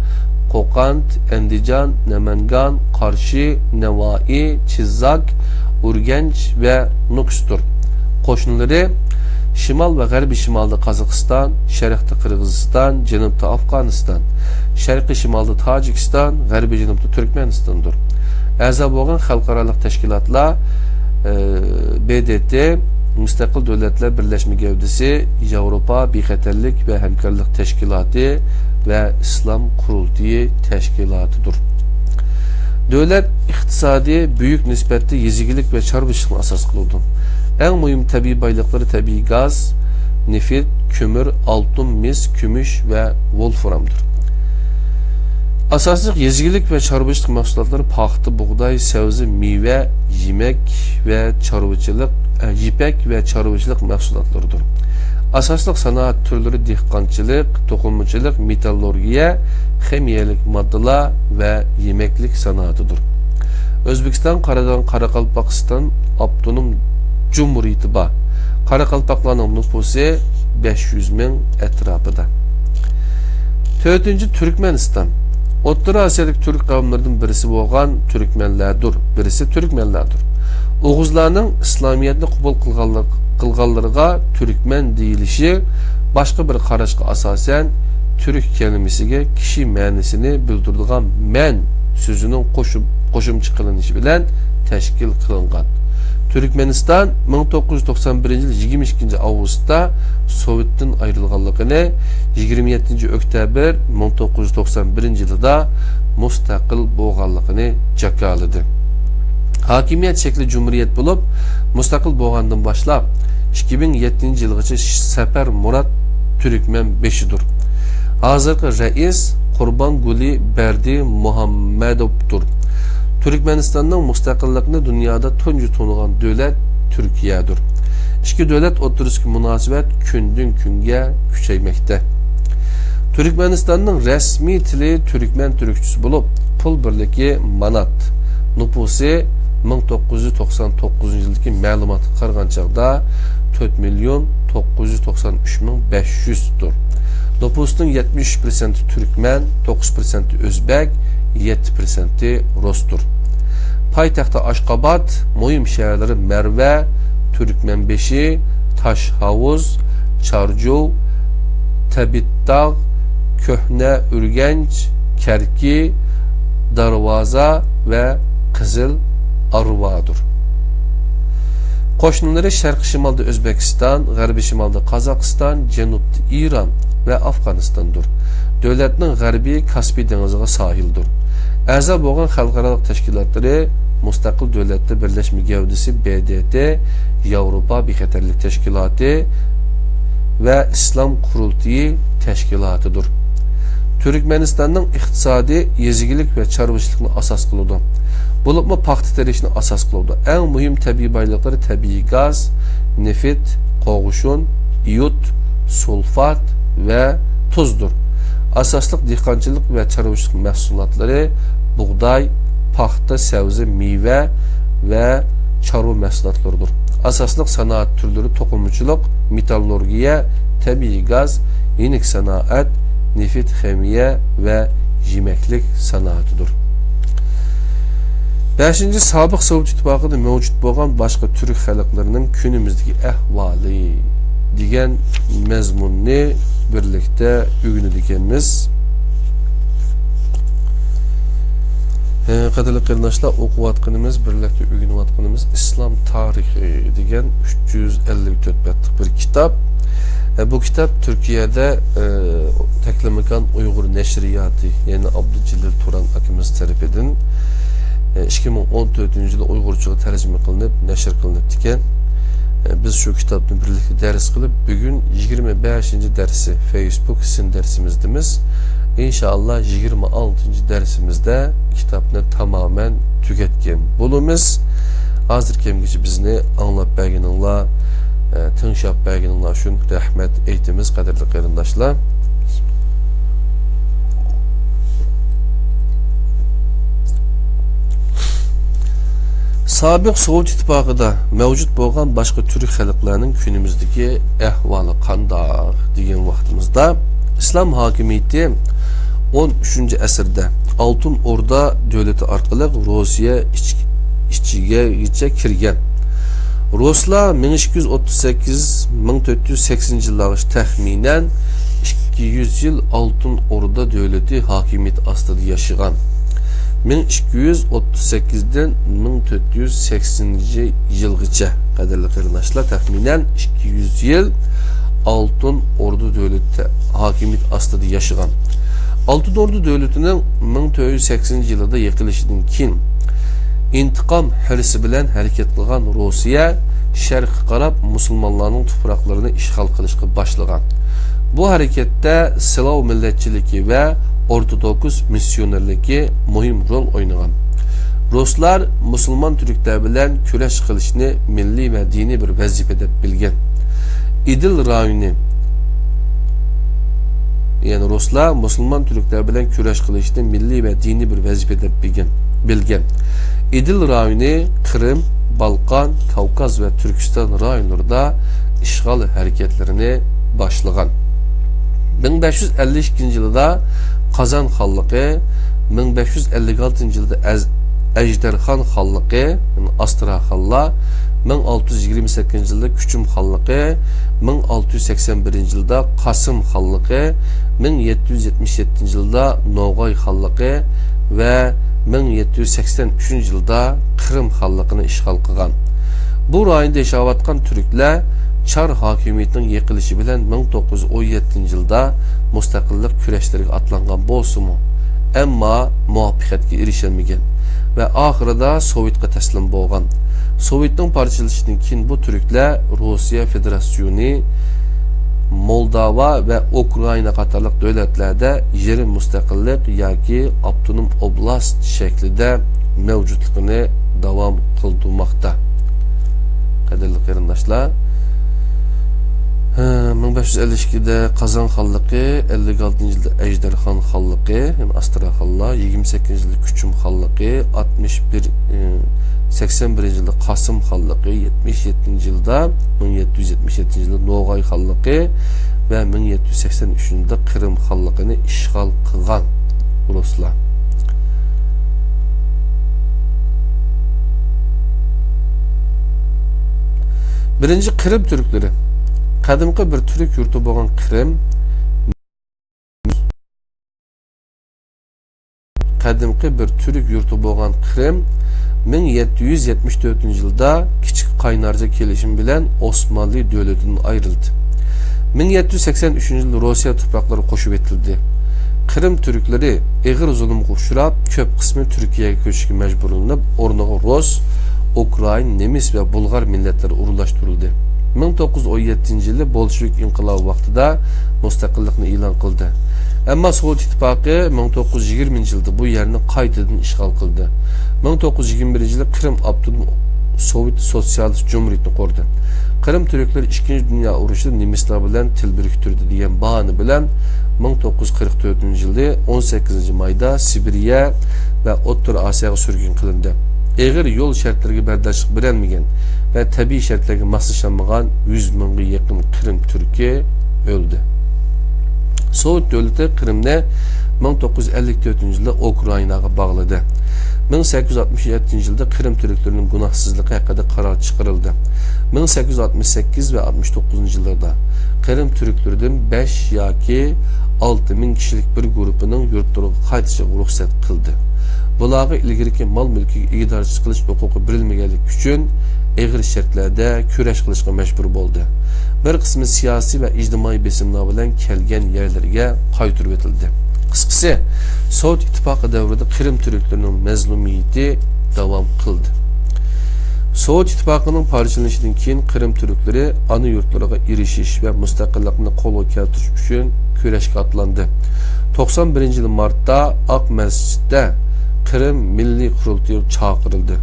A: Qo'qand, Andijan, Namangan, Qarshi, Navoiy, Chizak, Urganch ve Nukus'tur. Qo'shniları Şimal ve G'arbiy Şimalda Qozog'iston, Sharqda Qirg'iziston, Janubda Afg'oniston, Sharqiy Şimalda Tojikiston, G'arbiy Janubda Turkmanistondir. A'zo bo'lgan xalqaro tashkilotlar BDT Müstakil Devletler Birleşme Gövdesi, Avrupa Bexaterlik ve Hemkarlık Teşkilatı ve İslam Kurultayı Teşkilatıdır. Devlet iktisadi büyük nispette yezigilik ve çarpışıklığı asas kıldı. En mühim tabi baylıkları tabi gaz, nefit, kömür, altın, mis, gümüş ve wolframdır. Asaslık yezigilik ve çarpışıklık mahsullatları paxta, buğday, sebze, meyve, yemek ve çarpıcılık, yipek ve çarpıcılık mahsullatlarıdır. Asaslık sanat türleri dehqonchilik, to'qimachilik, metallurgiya, ximiyelik maddeler ve yemeklik sanatıdır. Özbekistan Qoraqalpaqiston Abtonom Cumhuriyeti var. Qoraqalpaqlarning nüfusu 500 ming etrafında. 4. Türkmenistan. O'rta Asiyadagi Türk kavimlerinden birisi bo'lgan Türkmenlerdir. Oğuzlarning İslamiyetni qabul qilganlarga Türkmen deyilishi başka bir qarashga asosan Türk kelimesiga kishi ma'nosini bildiradigan men so'zining qo'shimcha qilinishi bilan tashkil qilingan. Türkmenistan 1991 yıl 22 Ağustos'ta Sovyet'ten ayrılganlığını 27 oktyabr 1991 yılında müstakil bo'lganligini jakaladı. Hakimiyet şekli Cumhuriyet bulup müstakil bo'lgandan başlap 2007 yılgacha Sefer Murat Türkmen 5'idir. Hazırki reis Qurbanguli Berdi Muhammedov'dur. Türkmenistan'ın müstakillikini dünyada tuncu tonuğan devlet Türkiye'dir. İki devlet oturuşki münasebet kündün künge küçeymekte. Türkmenistan'ın resmi dili Türkmen Türkçesi bulup pul birligi manat. Nüfusu 1999 yıldaki malumatı qargan çağda 4.993.500'dür. Nüfusunun 73% Türkmen, 9% Özbek, 7% Rus'tur. Paytaxtı Aşgabat, mühim şehirleri Merve, Türkmenbeşi, Taşhavuz, Çarjov, Tebittağ, Köhne Ürgenç, Kerki, Darvaza ve Kızıl Arvadır. Qo'shnilari sharqi shimolda O'zbekiston, g'arbiy shimolda Qozog'iston, janubda Iron va Afg'onistondir. Davlatning g'arbiy Kaspiy dengiziga sohildir. A'zo bo'lgan xalqaro tashkilotlari Mustaqil Davlatlar Birlashma Gavdasi BDT, Yevropa bexatarlik tashkiloti va Islom qurultiyi tashkilotidir. Turkmanistonning iqtisodiy yezigilik va chorvachilikni asos qiladi. Bo'libmi paxta terishni asos qiladi. Eng muhim tabiiy boyliqlari tabiiy gaz, neft, qo'g'ishun, iot, sulfat va tuzdir. Asosliq dehqonchilik va chorvachilik mahsulotlari bug'doy, paxta, sabzi, meva va chorva mahsulotlaridir. Asosliq sanoat turlari to'qimachilik, metallurgiya, tabiiy gaz, yenik sanoat, neft, ximiya va yemeklik sanoatidir. 5. Sobiq Sovet ittifoqida mavjud bo'lgan boshqa turk xalqlarining kunimizdagi ahvoli degan mazmunni birlikda o'rganadiganmiz. Qadrli qarindoshlar, o'qiyotganimiz, birlikda o'rganayotganimiz Islom tarixi degan 354 betlik bir kitob. Bu kitap Türkiye'de Teklemekan Uygur Neşriyatı, yani Abdülcelil Turan akimiz tarafından 2014 yılda Uygurçaga tercüme kılınıp, neşr kılınıp diken. Biz şu kitabını birlikte ders kılıp, bugün 25. dersi Facebook sizin dersimizdiz. İnşallah 26. dersimizde kitabını tamamen tüketken bulumuz. Hazır kemgici bizni anlap belgininla Tınşap belginler şun rahmet eğitimiz kaderli qarindoshlar. Sabiq Sovet ittifoqida mavjud bo'lgan boshqa turk xalqlarining kunimizdagi ahvoli qanday degan vaqtimizda islom hokimiyati 13 asrda Altın Orda davlati orqali Rossiya ichiga kirgan. Ruslar 1238-1480 yıllarga taxminan 200 yıl Altın Orda davlati hakimiyet ostida yaşagan. 1238'den 1480 yılgacha qadrli qarindoshlar taxminan 200 yıl Altın Orda davlati hakimiyet ostida yaşagan. Altın Orda davlatining 1480 yılında yiqilishidan keyin intiqom hirsi bilan harakat qilgan Rossiya sharqqa qarab musulmonlarning tuproqlarini ishg'ol qilishga boshlagan. Bu harakatda Slav millatchiligi va ortodoks missionerligi muhim rol o'ynagan. Ruslar musulmon turklar bilan kurash qilishni milliy va diniy bir vazifa deb bilgan. İdil rayoni, ya'ni Ruslar musulmon turklar bilan kurash qilishni milliy va diniy bir vazifa deb bilgan. İdil rayoni Kırım, Balkan, Kavkaz ve Türkistan rayonlarında işgal hareketlerini başlagan. 1552 yılda Kazan Xanlığı, 1556 yılda Ejderhan Xanlığı, yani Astraxanlar, 1628 yılda Küçüm Xanlığı, 1681 yılda Kasım Xanlığı, 1777 yılda Noğay Xanlığı ve 1783 yılda Kırım Xanlığını işgal qilgan. Bu rayonda yaşayotgan Türkler Çar hakimiyetinin yıkılışı bilen 1917 yılda mustaqillik kurashlariga atlangan bo'lsa-mu, ammo muvaffaqiyatga erishilmagan ve ahirida Sovetga taslim bo'lgan. Sovetning parchalashidan keyin bu Türkler Rossiya Federasyonu, Moldova ve Ukrayna qatorliq davlatlarda yerim mustaqillik yoki avtonom oblast shaklida mavjudligini davom qildirmoqda. Qadrli qarindoshlar, 1552'de Kazan Xanlığı, 56 yılda Ejderhan Xanlığı, yani Astraxanlar, 28 yılda Küçüm Xanlığı, 81 yılda Kasım Xanlığı, 77 yılda 1777 yılda Noğay Xanlığı ve 1783 yılda Kırım Xanlığını işgal qilgan Ruslar. Birinci Kırım Türkleri. Qadimqi bir Türk yurti bo'lgan Kırım, 1774 yılda Kiçik Qaynarca kelişimi bilen Osmanlı devletinden ayrıldı. 1783 yılda Rusya toprakları koşup etildi. Kırım Türkleri ağır zulümge uçrap, köp kısmı Türkiye'ye köçüşke mecburlanıp, ornağa Rus, Ukrayn, Nemis ve Bulgar milletleri urulaştırıldı. 1917 yılı Bolşevik inqilabı vaxtida müstakillikni ilan kıldı. Ama Sovet İttifaqı 1920 yılda bu yerini qaytadan işgal kıldı. 1921 yılı Kırım Abdunum Sovet Sosyalist Cumhuriyetini kurdu. Kırım Türkleri 2. Dünya Uruşu'da Nemisler bilen til biriktirdi diyen bahane bilen 1944 yılda 18. mayda Sibirya ve O'rta Asya'ya sürgün kılındı. Ağır yol şartlarına berdaşlık berenmegen ve tabii şartlarına maslaşanmagan 100 mingga yakın Kırım Türk'ü öldü. Sovet devleti Kırım'da 1954 yılda Ukrayna'ya bağladı. 1867 yılda Kırım Türklerinin günahsızlığı hakkında karar çıkarıldı. 1868 ve 69 yıllarda Kırım Türklerinin 5 yoki 6000 kişilik bir grubunun yurtlarına qaytışıga ruxsat kıldı. Bularga ilgirki mal mülkiga idarəçilik qilish huquqi berilmaganlik uchun ağır şartlarda kurash qilishga majbur bo'ldi. Bir qismi siyosiy va ijtimoiy besimlar bilan kelgan yerlarga qaytarib etildi. Qisqasi, Sovet İttifaqı davrida Kırım Türklerining mazlumiyati davom qildi. Sovet İttifaqının parçalanışından keyin Kırım Türkleri ana yurtlarına erishish va mustaqillikni qo'lga keltirish uchun kurashga atlandi. 91 yil martda Aq Masjidda Kırım Milli Kurultayı çağırıldı.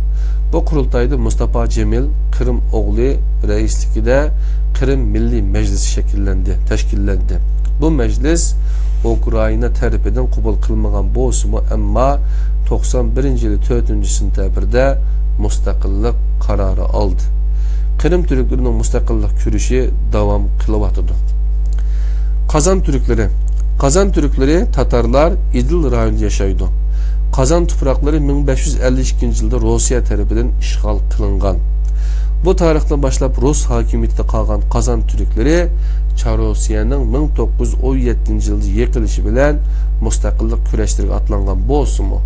A: Bu kurultayda Mustafa Cemil Kırım oğlu reislikide Kırım Milli Meclisi teşkillendi. Bu meclis Ukrayna tarafidan kabul kılmagan bolsa ama 91 yılı 4. sentyabrda mustaqillik kararı aldı. Kırım Türklerinin mustaqillik kuruşu devam kılıvatıdı. Kazan Türkleri Tatarlar İdil rayonunda yaşaydı. Kazan toprakları 1552 yılda Rusya tarafından işgal kılıngan. Bu tarihten başlap Rus hakimiyetinde kalan Kazan Türkleri Çarosiya'nın 1917 yılda yıkılışı bilen mustaqillik kurashlarına atlangan bolsumu.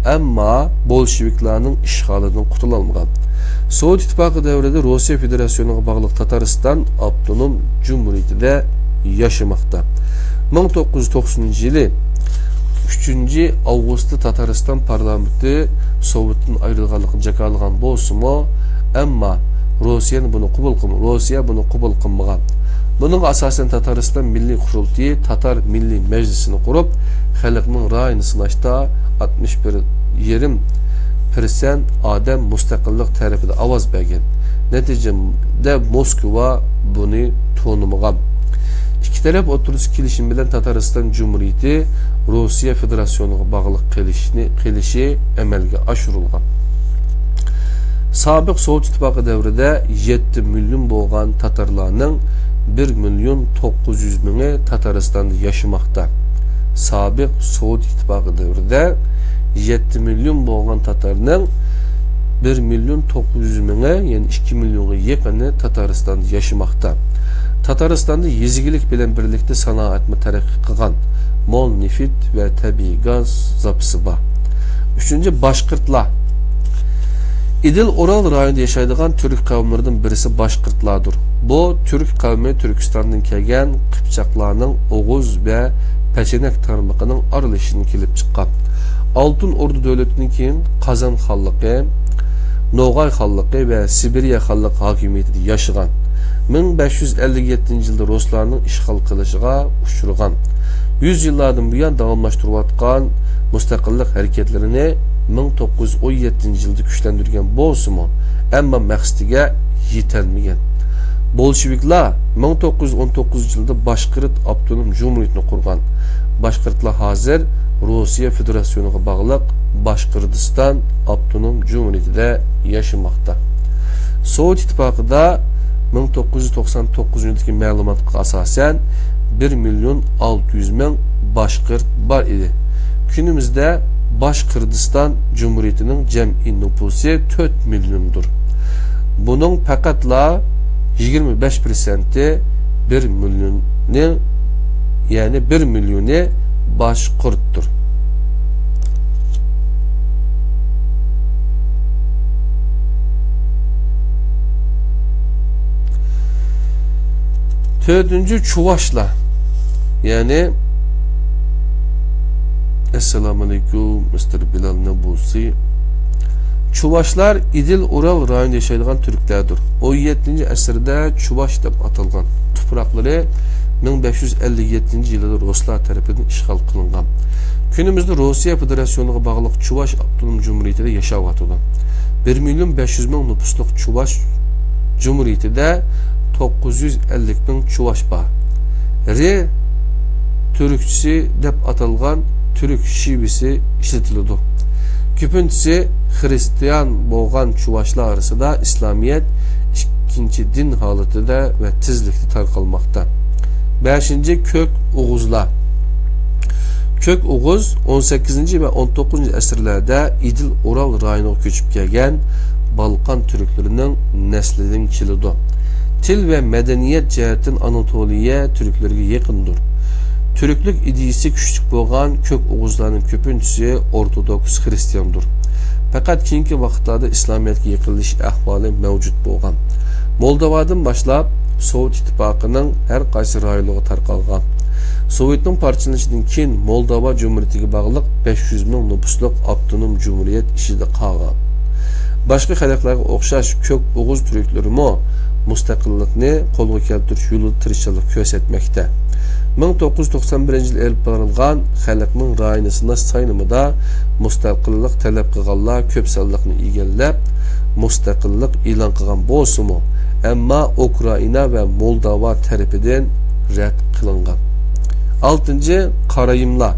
A: Ama Bolşeviklarning işgalidan qutulalmagan. Sovet İttifaqı davrida Rusya Federasyonu'na bağlı Tataristan Abdunum Cumhuriyeti'de yaşamakta. 1990 yılı 3. Avgust'ta Tataristan parlamenti Sovet'in ayrılganlığını jakalagan bolsumu, ama Rusya bunu qabul qilmagan. Bunun asasen Tataristan Milli Kurultayı Tatar Milli Meclisini kurup xalqning ra'yini sınashda 61,5% adam mustaqillik tarafida ovoz bergan. Neticede Moskva bunu tanımagan. İki taraf oturuş kelişim bilen Tataristan Cumhuriyeti Rusya Federasyonu'na bağlı kelişi amalga oshirulgan. Sabiq Sovet İttifaqı davrida 7 milyon bo'lgan Tatarlarning 1.900.000 Tataristonda yaşamakta. Sabiq Sovet İttifaqı davrida 7 milyon bo'lgan Tatarning 1.900.000 yani 2 milyonga yaqini Tataristonda yaşamakta. Tataristan'da yezigilik bilen birlikte sanaatni taraqqiy qilgan mol nefit ve tabiiy gaz zapisi var. 3. Başkırtlar. İdil Oral rayonunda yaşaydigan Türk kavimlerinden birisi Başkırtlardır. Bu Türk kavmi Türkistan'dan kelgan Qıpçaqlarning Oğuz ve Pechenek tarmağının aralashishini kelib chiqqan. Altın Ordu devletinden keyin Qazan xonligi, Noğay xonligi ve Sibirya xonligi hakimiyetida yaşagan. 1557 yılda Ruslarning işgal qilishig'a uchragan. 100 yıllardan buyon davomlashtirayotgan mustaqillik hareketlerini 1917 yılda kuchlantirgan bo'lsa-mu, ammo maqsadiga yetolmagan. Bolşeviklar 1919 yılda Başkırt Abdunum Cumhuriyetini kurgan. Başkırtlar hazır Rusya Federasyonu'na bağlı Başkırtistan Abdunum Cumhuriyeti'de yaşamakta. Sovet İttifaqı'da 1999 yılındaki məlumatqa asasen 1.600.000 Başkırt var idi. Günümüzde Başkırtistan Cumhuriyeti'nin cem'i nüfusu 4 milyondur. Bunun fakatla 25%'i 1 milyonu yani 1 milyonu Başkırt'tır. Dördüncü Çuvaşlar. Yani Esselamu Aleyküm Mr. Bilal Nebusi. Çuvaşlar İdil Ural rayonunda yaşaydigan Türklerdir. 17. asırda Çuvaş deb atalgan. Tupraqları 1557 yılda Ruslar tarafından işgal kılıngan. Günümüzde Rusya Federasyonu'na bağlı Çuvaş Abdunum Cumhuriyeti'de yaşawatılan. 1.500.000 nüfusluk Çuvaş Cumhuriyeti'de 950.000 Çuvaş var. Türkçesi deb atalgan Türk şivisi işletildi. Köpüntüsü Hristiyan boğan Çuvaşlar arasında İslamiyet ikinci din halıtıda ve tizlikte tarqalmakta. 5. Kök Oğuzlar. Kök Oğuz 18. ve 19. asırlarda İdil Ural rayonuna köçüp gelgen Balkan Türklerinin neslinden kilidi. Til ve medeniyet cihetin Anatoliya Türklerine yakındır. Türklük ideyisi küçük boğan Kök Oğuzlarının köpüntüsü Ortodoks Hristiyandır. Fakat keyinki vaqtlarda İslamiyet'e yıkılış ahvali mevcut boğan. Moldova'dan başlap Sovet İttifaqının her qaysı rayonluğa tarqalgan. Sovet'nin parçalanışından keyin Moldova Cumhuriyeti'ne bağlıq 500.000 nüfusluk Abdunum Cumhuriyet işide qalgan. Başka xalqlarga o'xshash Kök Oğuz Türklerimi mustaqillikni qo'lga keltirish yo'lida tirishchilik ko'rsatmoqda. 1991 yil elib berilgan xalqning rayoni sinash saylimida mustaqillik talab qilganlar ko'p sonliqni egallab mustaqillik e'lon qilgan bo'lsa-mu, ammo Ukraina va Moldova tarafidan rad qilingan. 6. Qarayimlar.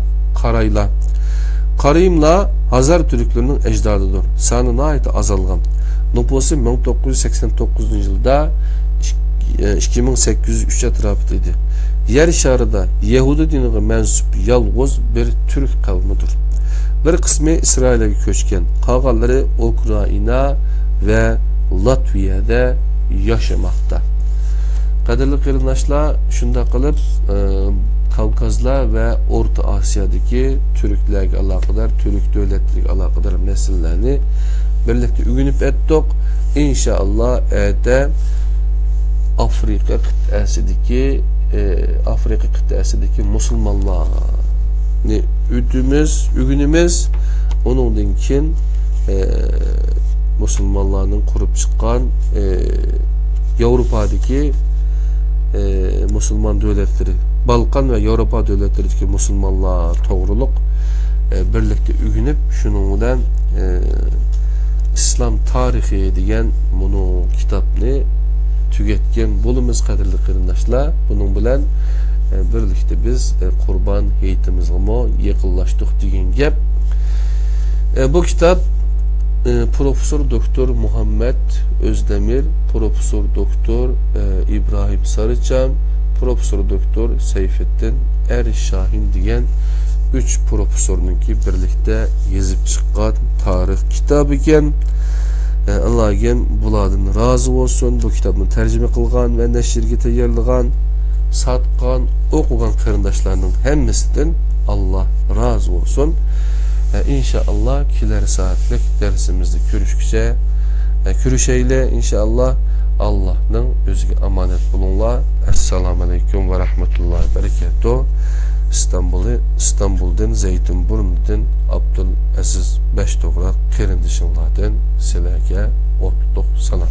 A: Qarayimlar Hazar Türklerinin ecdadıdır. Sanı nəhayət azalgan. Nüfusu 1989 yılda 2803 etrafıydı. Yer şarında Yahudi dinine mensup yalğız bir Türk kavmidir. Bir kısmı İsrail'e köçken, qalğanları Ukraina ve Latviyada yaşamakta. Qadirli qarindoshlar, shunda qilib Kavkazlar ve Orta Asya'daki Türklerle alakadar, Türk devletleriyle alakadar nesillerini birlikte ügünüp ettik. İnşallah Afrika kıtasındaki Müslümanlarni ügünümüz onundan keyin Müslümanların kurup çıkan Avrupa'daki Müslüman devletleri, Balkan ve Avrupa devletlerindeki Müslümanlar toğruluk birlikte ügünüp şunundan İslam tarihi degan bunu kitapni tügetken bulumuz qadirli qarindoshlar. Bunun bilan birlikte biz Qurban heyitimizga yaqinlashdik degan gap. Bu kitap Profesör Doktor Muhammed Özdemir, Profesör Doktor İbrahim Sarıçam, Profesör Doktor Seyfettin Erşahin degan 3 profesörnünki birlikte yazıp çıkan tarih kitabı ekan. Allah'ın bulardan razı olsun. Bu kitabını tercüme kılgan ve neşirge tayyorlagan, satkan, okugan qarindoshlarning hammasidan Allah razı olsun. İnşallah kiler saatlik dersimizde görüşeyle inşallah Allah'ın özüge amanet bulunlar. Esselamu Aleyküm ve Rahmetullahi ve Berekatuhu. İstanbul'dan Zeytinburnu'dan Abdülaziz Beştoğrak qerindişinlardan sizlarga otluk salam.